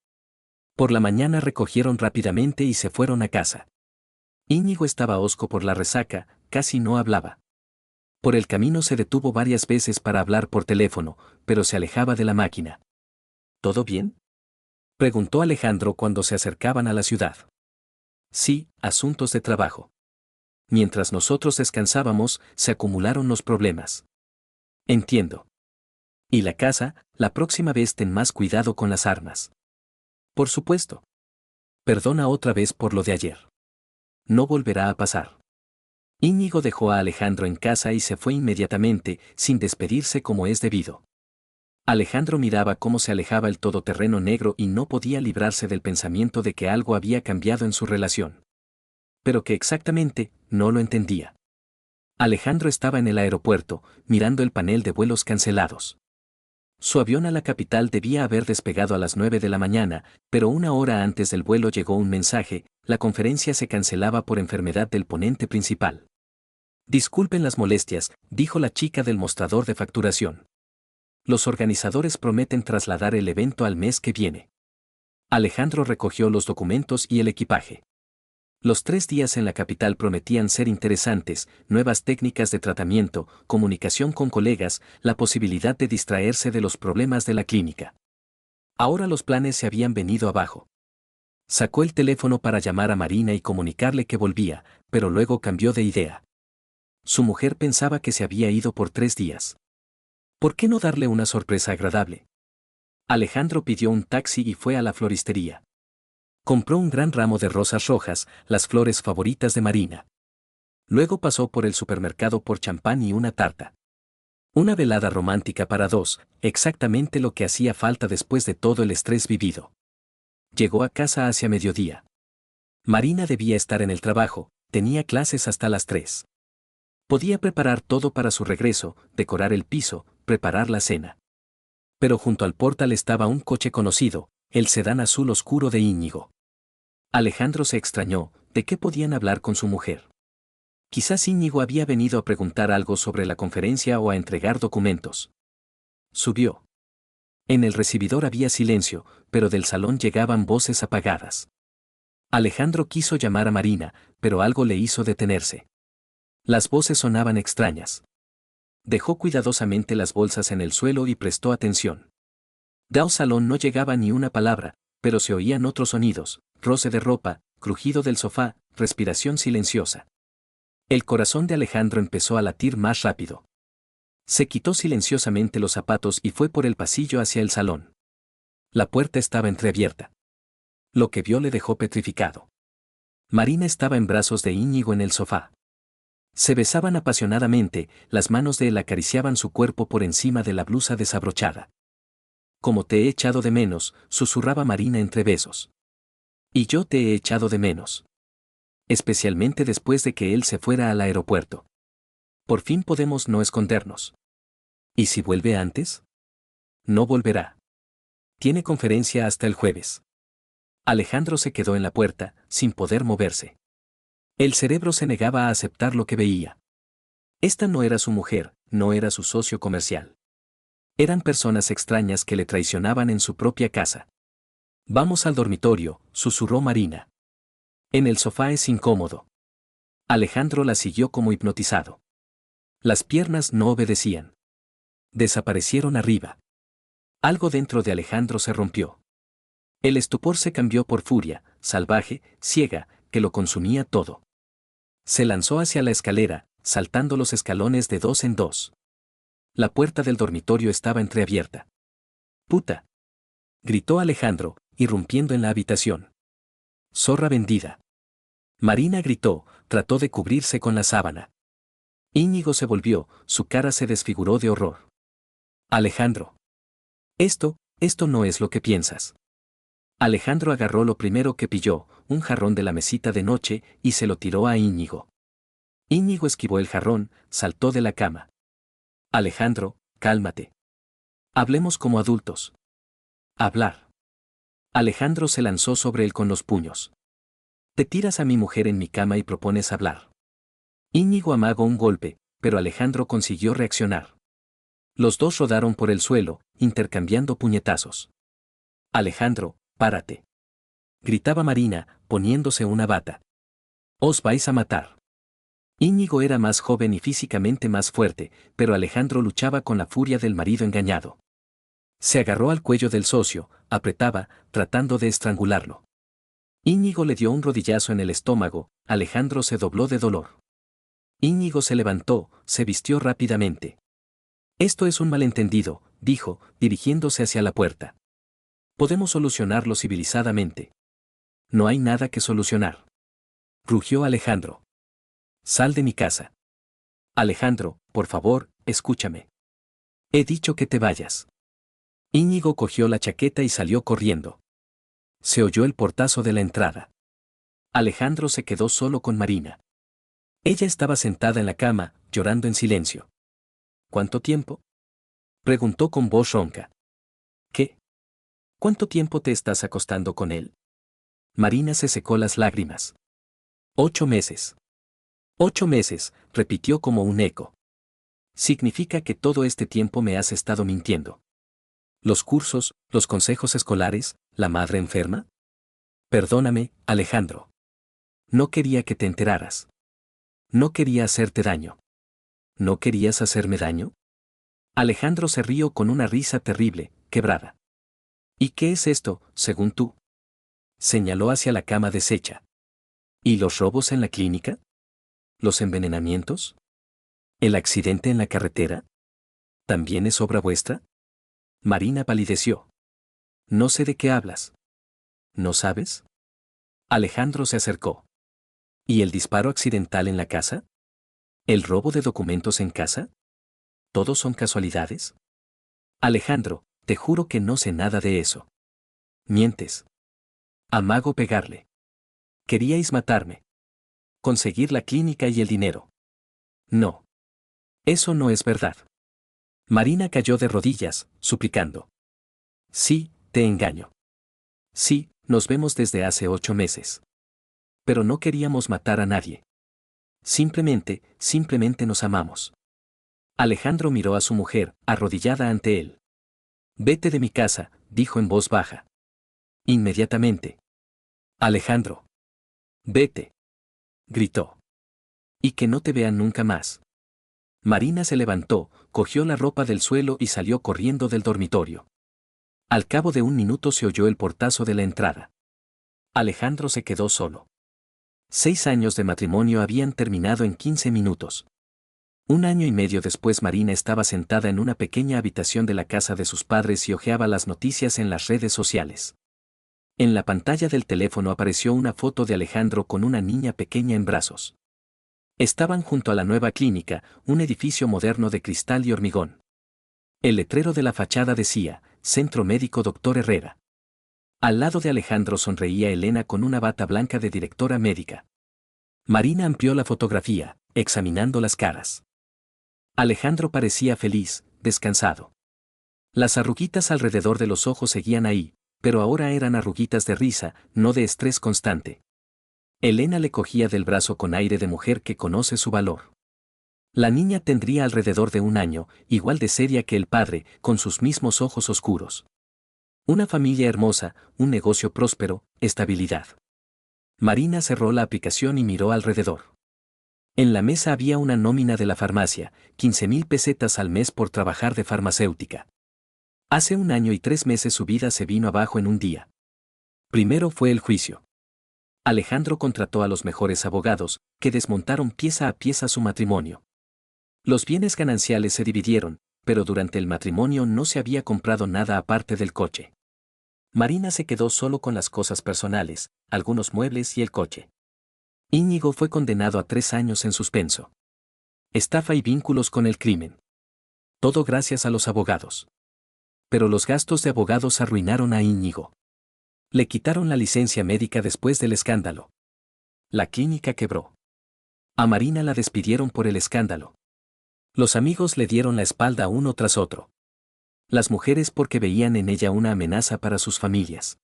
Por la mañana recogieron rápidamente y se fueron a casa. Íñigo estaba hosco por la resaca, casi no hablaba. Por el camino se detuvo varias veces para hablar por teléfono, pero se alejaba de la máquina. ¿Todo bien?, preguntó Alejandro cuando se acercaban a la ciudad. Sí, asuntos de trabajo. Mientras nosotros descansábamos, se acumularon los problemas. Entiendo. Y la casa, la próxima vez ten más cuidado con las armas. Por supuesto. Perdona otra vez por lo de ayer. No volverá a pasar. Íñigo dejó a Alejandro en casa y se fue inmediatamente, sin despedirse como es debido. Alejandro miraba cómo se alejaba el todoterreno negro y no podía librarse del pensamiento de que algo había cambiado en su relación. Pero que exactamente, no lo entendía. Alejandro estaba en el aeropuerto, mirando el panel de vuelos cancelados. Su avión a la capital debía haber despegado a las 9 de la mañana, pero una hora antes del vuelo llegó un mensaje: la conferencia se cancelaba por enfermedad del ponente principal. Disculpen las molestias, dijo la chica del mostrador de facturación. Los organizadores prometen trasladar el evento al mes que viene. Alejandro recogió los documentos y el equipaje. Los 3 días en la capital prometían ser interesantes: nuevas técnicas de tratamiento, comunicación con colegas, la posibilidad de distraerse de los problemas de la clínica. Ahora los planes se habían venido abajo. Sacó el teléfono para llamar a Marina y comunicarle que volvía, pero luego cambió de idea. Su mujer pensaba que se había ido por 3 días. ¿Por qué no darle una sorpresa agradable? Alejandro pidió un taxi y fue a la floristería. Compró un gran ramo de rosas rojas, las flores favoritas de Marina. Luego pasó por el supermercado por champán y una tarta. Una velada romántica para 2, exactamente lo que hacía falta después de todo el estrés vivido. Llegó a casa hacia mediodía. Marina debía estar en el trabajo, tenía clases hasta las 3. Podía preparar todo para su regreso, decorar el piso, preparar la cena. Pero junto al portal estaba un coche conocido, el sedán azul oscuro de Íñigo. Alejandro se extrañó: ¿de qué podían hablar con su mujer? Quizás Íñigo había venido a preguntar algo sobre la conferencia o a entregar documentos. Subió. En el recibidor había silencio, pero del salón llegaban voces apagadas. Alejandro quiso llamar a Marina, pero algo le hizo detenerse. Las voces sonaban extrañas. Dejó cuidadosamente las bolsas en el suelo y prestó atención. Del salón no llegaba ni una palabra, pero se oían otros sonidos: roce de ropa, crujido del sofá, respiración silenciosa. El corazón de Alejandro empezó a latir más rápido. Se quitó silenciosamente los zapatos y fue por el pasillo hacia el salón. La puerta estaba entreabierta. Lo que vio le dejó petrificado. Marina estaba en brazos de Íñigo en el sofá. Se besaban apasionadamente, las manos de él acariciaban su cuerpo por encima de la blusa desabrochada. «Como te he echado de menos», susurraba Marina entre besos. «Y yo te he echado de menos. Especialmente después de que él se fuera al aeropuerto. Por fin podemos no escondernos». «¿Y si vuelve antes?». «No volverá. Tiene conferencia hasta el jueves». Alejandro se quedó en la puerta, sin poder moverse. El cerebro se negaba a aceptar lo que veía. Esta no era su mujer, no era su socio comercial. Eran personas extrañas que le traicionaban en su propia casa. «Vamos al dormitorio», susurró Marina. «En el sofá es incómodo». Alejandro la siguió como hipnotizado. Las piernas no obedecían. Desaparecieron arriba. Algo dentro de Alejandro se rompió. El estupor se cambió por furia, salvaje, ciega, que lo consumía todo. Se lanzó hacia la escalera, saltando los escalones de 2 en 2. La puerta del dormitorio estaba entreabierta. «¡Puta!», gritó Alejandro, irrumpiendo en la habitación. «Zorra vendida». Marina gritó, trató de cubrirse con la sábana. Íñigo se volvió, su cara se desfiguró de horror. «Alejandro. Esto no es lo que piensas». Alejandro agarró lo primero que pilló, un jarrón de la mesita de noche, y se lo tiró a Íñigo. Íñigo esquivó el jarrón, saltó de la cama. «Alejandro, cálmate. Hablemos como adultos». «Hablar». Alejandro se lanzó sobre él con los puños. Te tiras a mi mujer en mi cama y propones hablar. Íñigo amagó un golpe, pero Alejandro consiguió reaccionar. Los dos rodaron por el suelo, intercambiando puñetazos. Alejandro, párate. Gritaba Marina, poniéndose una bata. Os vais a matar. Íñigo era más joven y físicamente más fuerte, pero Alejandro luchaba con la furia del marido engañado. Se agarró al cuello del socio, apretaba, tratando de estrangularlo. Íñigo le dio un rodillazo en el estómago, Alejandro se dobló de dolor. Íñigo se levantó, se vistió rápidamente. Esto es un malentendido, dijo, dirigiéndose hacia la puerta. Podemos solucionarlo civilizadamente. No hay nada que solucionar. Rugió Alejandro. Sal de mi casa. Alejandro, por favor, escúchame. He dicho que te vayas. Íñigo cogió la chaqueta y salió corriendo. Se oyó el portazo de la entrada. Alejandro se quedó solo con Marina. Ella estaba sentada en la cama, llorando en silencio. ¿Cuánto tiempo? Preguntó con voz ronca. ¿Qué? ¿Cuánto tiempo te estás acostando con él? Marina se secó las lágrimas. 8 meses. 8 meses, repitió como un eco. ¿Significa que todo este tiempo me has estado mintiendo? ¿Los cursos, los consejos escolares, la madre enferma? Perdóname, Alejandro. No quería que te enteraras. No quería hacerte daño. ¿No querías hacerme daño? Alejandro se rió con una risa terrible, quebrada. ¿Y qué es esto, según tú? Señaló hacia la cama deshecha. ¿Y los robos en la clínica? ¿Los envenenamientos? ¿El accidente en la carretera? ¿También es obra vuestra? Marina palideció. No sé de qué hablas. ¿No sabes? Alejandro se acercó. ¿Y el disparo accidental en la casa? ¿El robo de documentos en casa? ¿Todos son casualidades? Alejandro, te juro que no sé nada de eso. Mientes. Amago pegarle. Queríais matarme. Conseguir la clínica y el dinero. No. Eso no es verdad. Marina cayó de rodillas, suplicando. Sí, te engaño. Sí, nos vemos desde hace 8 meses. Pero no queríamos matar a nadie. Simplemente nos amamos. Alejandro miró a su mujer, arrodillada ante él. Vete de mi casa, dijo en voz baja. Inmediatamente. Alejandro. Vete. Gritó. Y que no te vean nunca más. Marina se levantó, cogió la ropa del suelo y salió corriendo del dormitorio. Al cabo de 1 minuto se oyó el portazo de la entrada. Alejandro se quedó solo. 6 años de matrimonio habían terminado en 15 minutos. 1 año y medio después Marina estaba sentada en una pequeña habitación de la casa de sus padres y hojeaba las noticias en las redes sociales. En la pantalla del teléfono apareció una foto de Alejandro con una niña pequeña en brazos. Estaban junto a la nueva clínica, un edificio moderno de cristal y hormigón. El letrero de la fachada decía, Centro Médico Dr. Herrera. Al lado de Alejandro sonreía Elena con una bata blanca de directora médica. Marina amplió la fotografía, examinando las caras. Alejandro parecía feliz, descansado. Las arruguitas alrededor de los ojos seguían ahí, pero ahora eran arruguitas de risa, no de estrés constante. Elena le cogía del brazo con aire de mujer que conoce su valor. La niña tendría alrededor de 1 año, igual de seria que el padre, con sus mismos ojos oscuros. Una familia hermosa, un negocio próspero, estabilidad. Marina cerró la aplicación y miró alrededor. En la mesa había una nómina de la farmacia, 15.000 pesetas al mes por trabajar de farmacéutica. Hace 1 año y 3 meses su vida se vino abajo en un día. Primero fue el juicio. Alejandro contrató a los mejores abogados, que desmontaron pieza a pieza su matrimonio. Los bienes gananciales se dividieron, pero durante el matrimonio no se había comprado nada aparte del coche. Marina se quedó solo con las cosas personales, algunos muebles y el coche. Íñigo fue condenado a 3 años en suspenso. Estafa y vínculos con el crimen. Todo gracias a los abogados. Pero los gastos de abogados arruinaron a Íñigo. Le quitaron la licencia médica después del escándalo. La clínica quebró. A Marina la despidieron por el escándalo. Los amigos le dieron la espalda uno tras otro. Las mujeres porque veían en ella una amenaza para sus familias.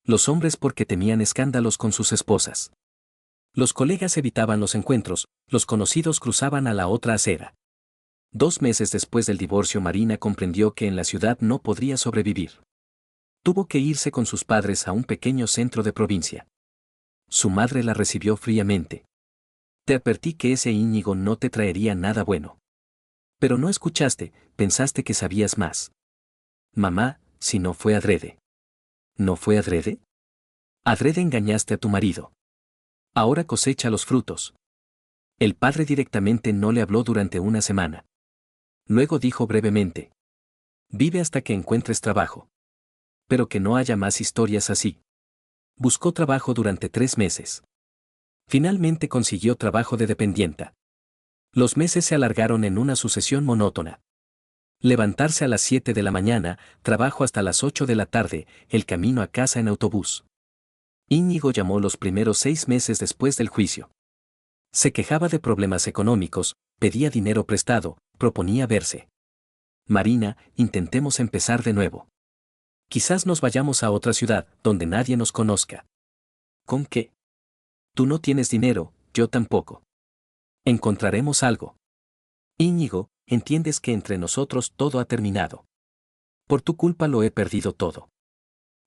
Los hombres porque temían escándalos con sus esposas. Los colegas evitaban los encuentros, los conocidos cruzaban a la otra acera. 2 meses después del divorcio, Marina comprendió que en la ciudad no podría sobrevivir. Tuvo que irse con sus padres a un pequeño centro de provincia. Su madre la recibió fríamente. Te advertí que ese Íñigo no te traería nada bueno. Pero no escuchaste, pensaste que sabías más. Mamá, si no fue adrede. ¿No fue adrede? Adrede engañaste a tu marido. Ahora cosecha los frutos. El padre directamente no le habló durante una semana. Luego dijo brevemente: vive hasta que encuentres trabajo. Pero que no haya más historias así. Buscó trabajo durante 3 meses. Finalmente consiguió trabajo de dependienta. Los meses se alargaron en una sucesión monótona. Levantarse a las 7 de la mañana, trabajo hasta las 8 de la tarde, el camino a casa en autobús. Íñigo llamó los primeros 6 meses después del juicio. Se quejaba de problemas económicos, pedía dinero prestado, proponía verse. Marina, intentemos empezar de nuevo. Quizás nos vayamos a otra ciudad, donde nadie nos conozca. ¿Con qué? Tú no tienes dinero, yo tampoco. Encontraremos algo. Íñigo, entiendes que entre nosotros todo ha terminado. Por tu culpa lo he perdido todo.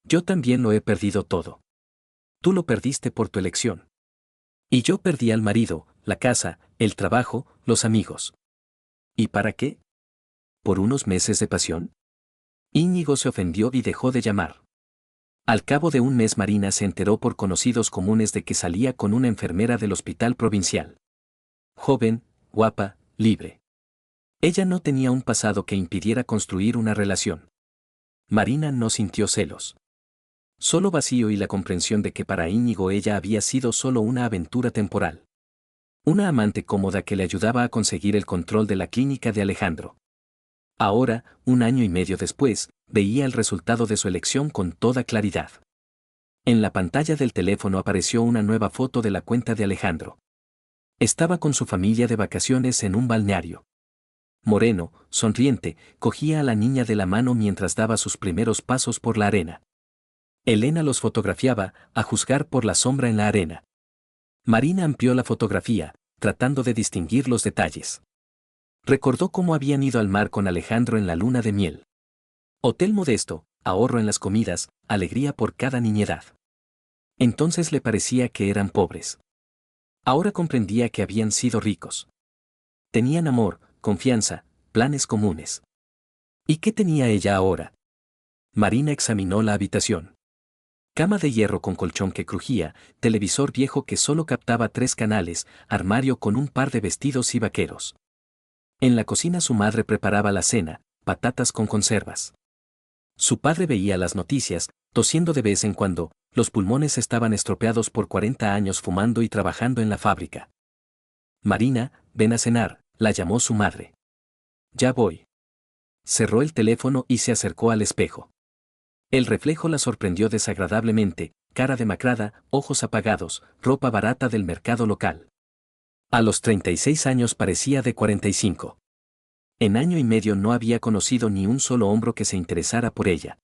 Yo también lo he perdido todo. Tú lo perdiste por tu elección. Y yo perdí al marido, la casa, el trabajo, los amigos. ¿Y para qué? ¿Por unos meses de pasión? Íñigo se ofendió y dejó de llamar. Al cabo de un mes, Marina se enteró por conocidos comunes de que salía con una enfermera del hospital provincial. Joven, guapa, libre. Ella no tenía un pasado que impidiera construir una relación. Marina no sintió celos. Solo vacío y la comprensión de que para Íñigo ella había sido solo una aventura temporal. Una amante cómoda que le ayudaba a conseguir el control de la clínica de Alejandro. Ahora, 1 año y medio después, veía el resultado de su elección con toda claridad. En la pantalla del teléfono apareció una nueva foto de la cuenta de Alejandro. Estaba con su familia de vacaciones en un balneario. Moreno, sonriente, cogía a la niña de la mano mientras daba sus primeros pasos por la arena. Elena los fotografiaba, a juzgar por la sombra en la arena. Marina amplió la fotografía, tratando de distinguir los detalles. Recordó cómo habían ido al mar con Alejandro en la luna de miel. Hotel modesto, ahorro en las comidas, alegría por cada niñedad. Entonces le parecía que eran pobres. Ahora comprendía que habían sido ricos. Tenían amor, confianza, planes comunes. ¿Y qué tenía ella ahora? Marina examinó la habitación. Cama de hierro con colchón que crujía, televisor viejo que solo captaba 3 canales, armario con un par de vestidos y vaqueros. En la cocina su madre preparaba la cena, patatas con conservas. Su padre veía las noticias, tosiendo de vez en cuando, los pulmones estaban estropeados por 40 años fumando y trabajando en la fábrica. Marina, ven a cenar, la llamó su madre. Ya voy. Cerró el teléfono y se acercó al espejo. El reflejo la sorprendió desagradablemente, cara demacrada, ojos apagados, ropa barata del mercado local. A los 36 años parecía de 45. En 1 año y medio no había conocido ni un solo hombre que se interesara por ella.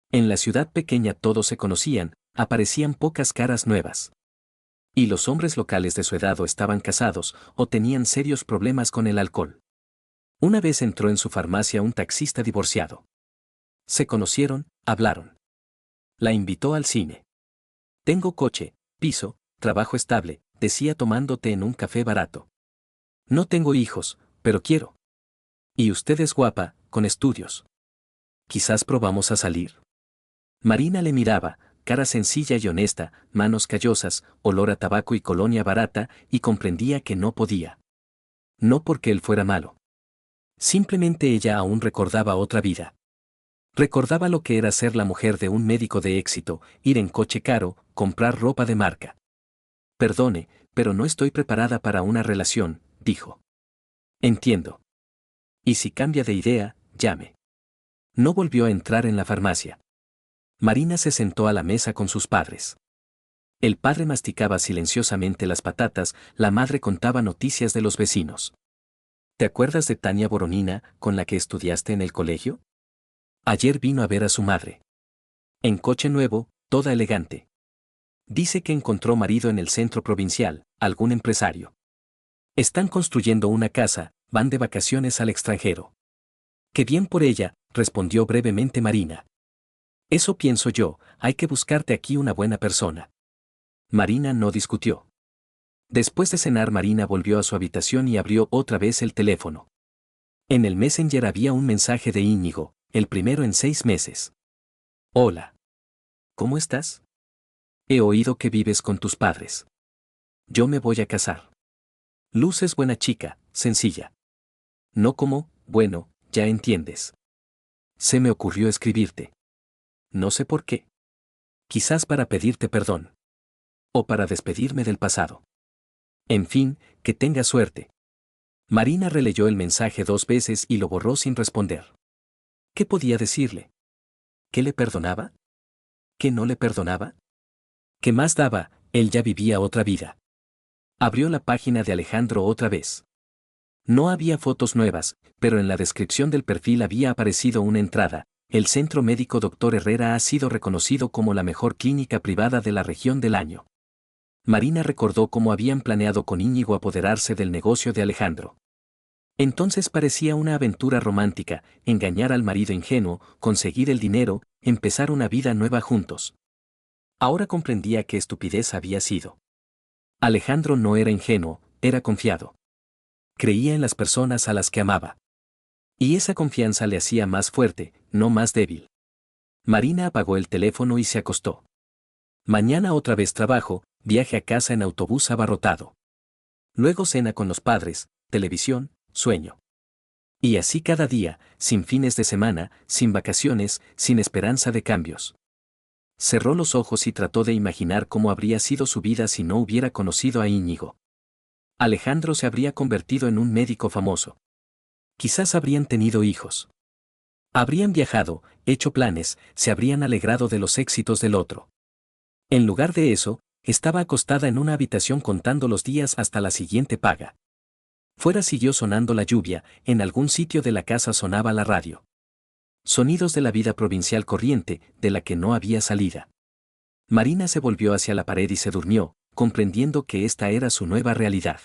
En la ciudad pequeña todos se conocían, aparecían pocas caras nuevas. Y los hombres locales de su edad o estaban casados o tenían serios problemas con el alcohol. Una vez entró en su farmacia un taxista divorciado. Se conocieron, hablaron. La invitó al cine. Tengo coche, piso, trabajo estable, decía tomándote en un café barato. No tengo hijos, pero quiero. Y usted es guapa, con estudios. Quizás probamos a salir. Marina le miraba, cara sencilla y honesta, manos callosas, olor a tabaco y colonia barata, y comprendía que no podía. No porque él fuera malo. Simplemente ella aún recordaba otra vida. Recordaba lo que era ser la mujer de un médico de éxito, ir en coche caro, comprar ropa de marca. Perdone, pero no estoy preparada para una relación, dijo. Entiendo. Y si cambia de idea, llame. No volvió a entrar en la farmacia. Marina se sentó a la mesa con sus padres. El padre masticaba silenciosamente las patatas, la madre contaba noticias de los vecinos. ¿Te acuerdas de Tania Boronina, con la que estudiaste en el colegio? Ayer vino a ver a su madre. En coche nuevo, toda elegante. Dice que encontró marido en el centro provincial, algún empresario. Están construyendo una casa, van de vacaciones al extranjero. Qué bien por ella, respondió brevemente Marina. Eso pienso yo, hay que buscarte aquí una buena persona. Marina no discutió. Después de cenar, Marina volvió a su habitación y abrió otra vez el teléfono. En el Messenger había un mensaje de Íñigo, el primero en 6 meses. Hola. ¿Cómo estás? He oído que vives con tus padres. Yo me voy a casar. Luz es buena chica, sencilla. No como, bueno, ya entiendes. Se me ocurrió escribirte. No sé por qué. Quizás para pedirte perdón. O para despedirme del pasado. En fin, que tengas suerte. Marina releyó el mensaje 2 veces y lo borró sin responder. ¿Qué podía decirle? ¿Qué le perdonaba? ¿Qué no le perdonaba? ¿Qué más daba? Él ya vivía otra vida. Abrió la página de Alejandro otra vez. No había fotos nuevas, pero en la descripción del perfil había aparecido una entrada. El Centro Médico Dr. Herrera ha sido reconocido como la mejor clínica privada de la región del año. Marina recordó cómo habían planeado con Íñigo apoderarse del negocio de Alejandro. Entonces parecía una aventura romántica, engañar al marido ingenuo, conseguir el dinero, empezar una vida nueva juntos. Ahora comprendía qué estupidez había sido. Alejandro no era ingenuo, era confiado. Creía en las personas a las que amaba. Y esa confianza le hacía más fuerte, no más débil. Marina apagó el teléfono y se acostó. Mañana otra vez trabajo, viaje a casa en autobús abarrotado. Luego cena con los padres, televisión, sueño. Y así cada día, sin fines de semana, sin vacaciones, sin esperanza de cambios. Cerró los ojos y trató de imaginar cómo habría sido su vida si no hubiera conocido a Íñigo. Alejandro se habría convertido en un médico famoso. Quizás habrían tenido hijos. Habrían viajado, hecho planes, se habrían alegrado de los éxitos del otro. En lugar de eso, estaba acostada en una habitación contando los días hasta la siguiente paga. Fuera siguió sonando la lluvia, en algún sitio de la casa sonaba la radio. Sonidos de la vida provincial corriente, de la que no había salida. Marina se volvió hacia la pared y se durmió, comprendiendo que esta era su nueva realidad.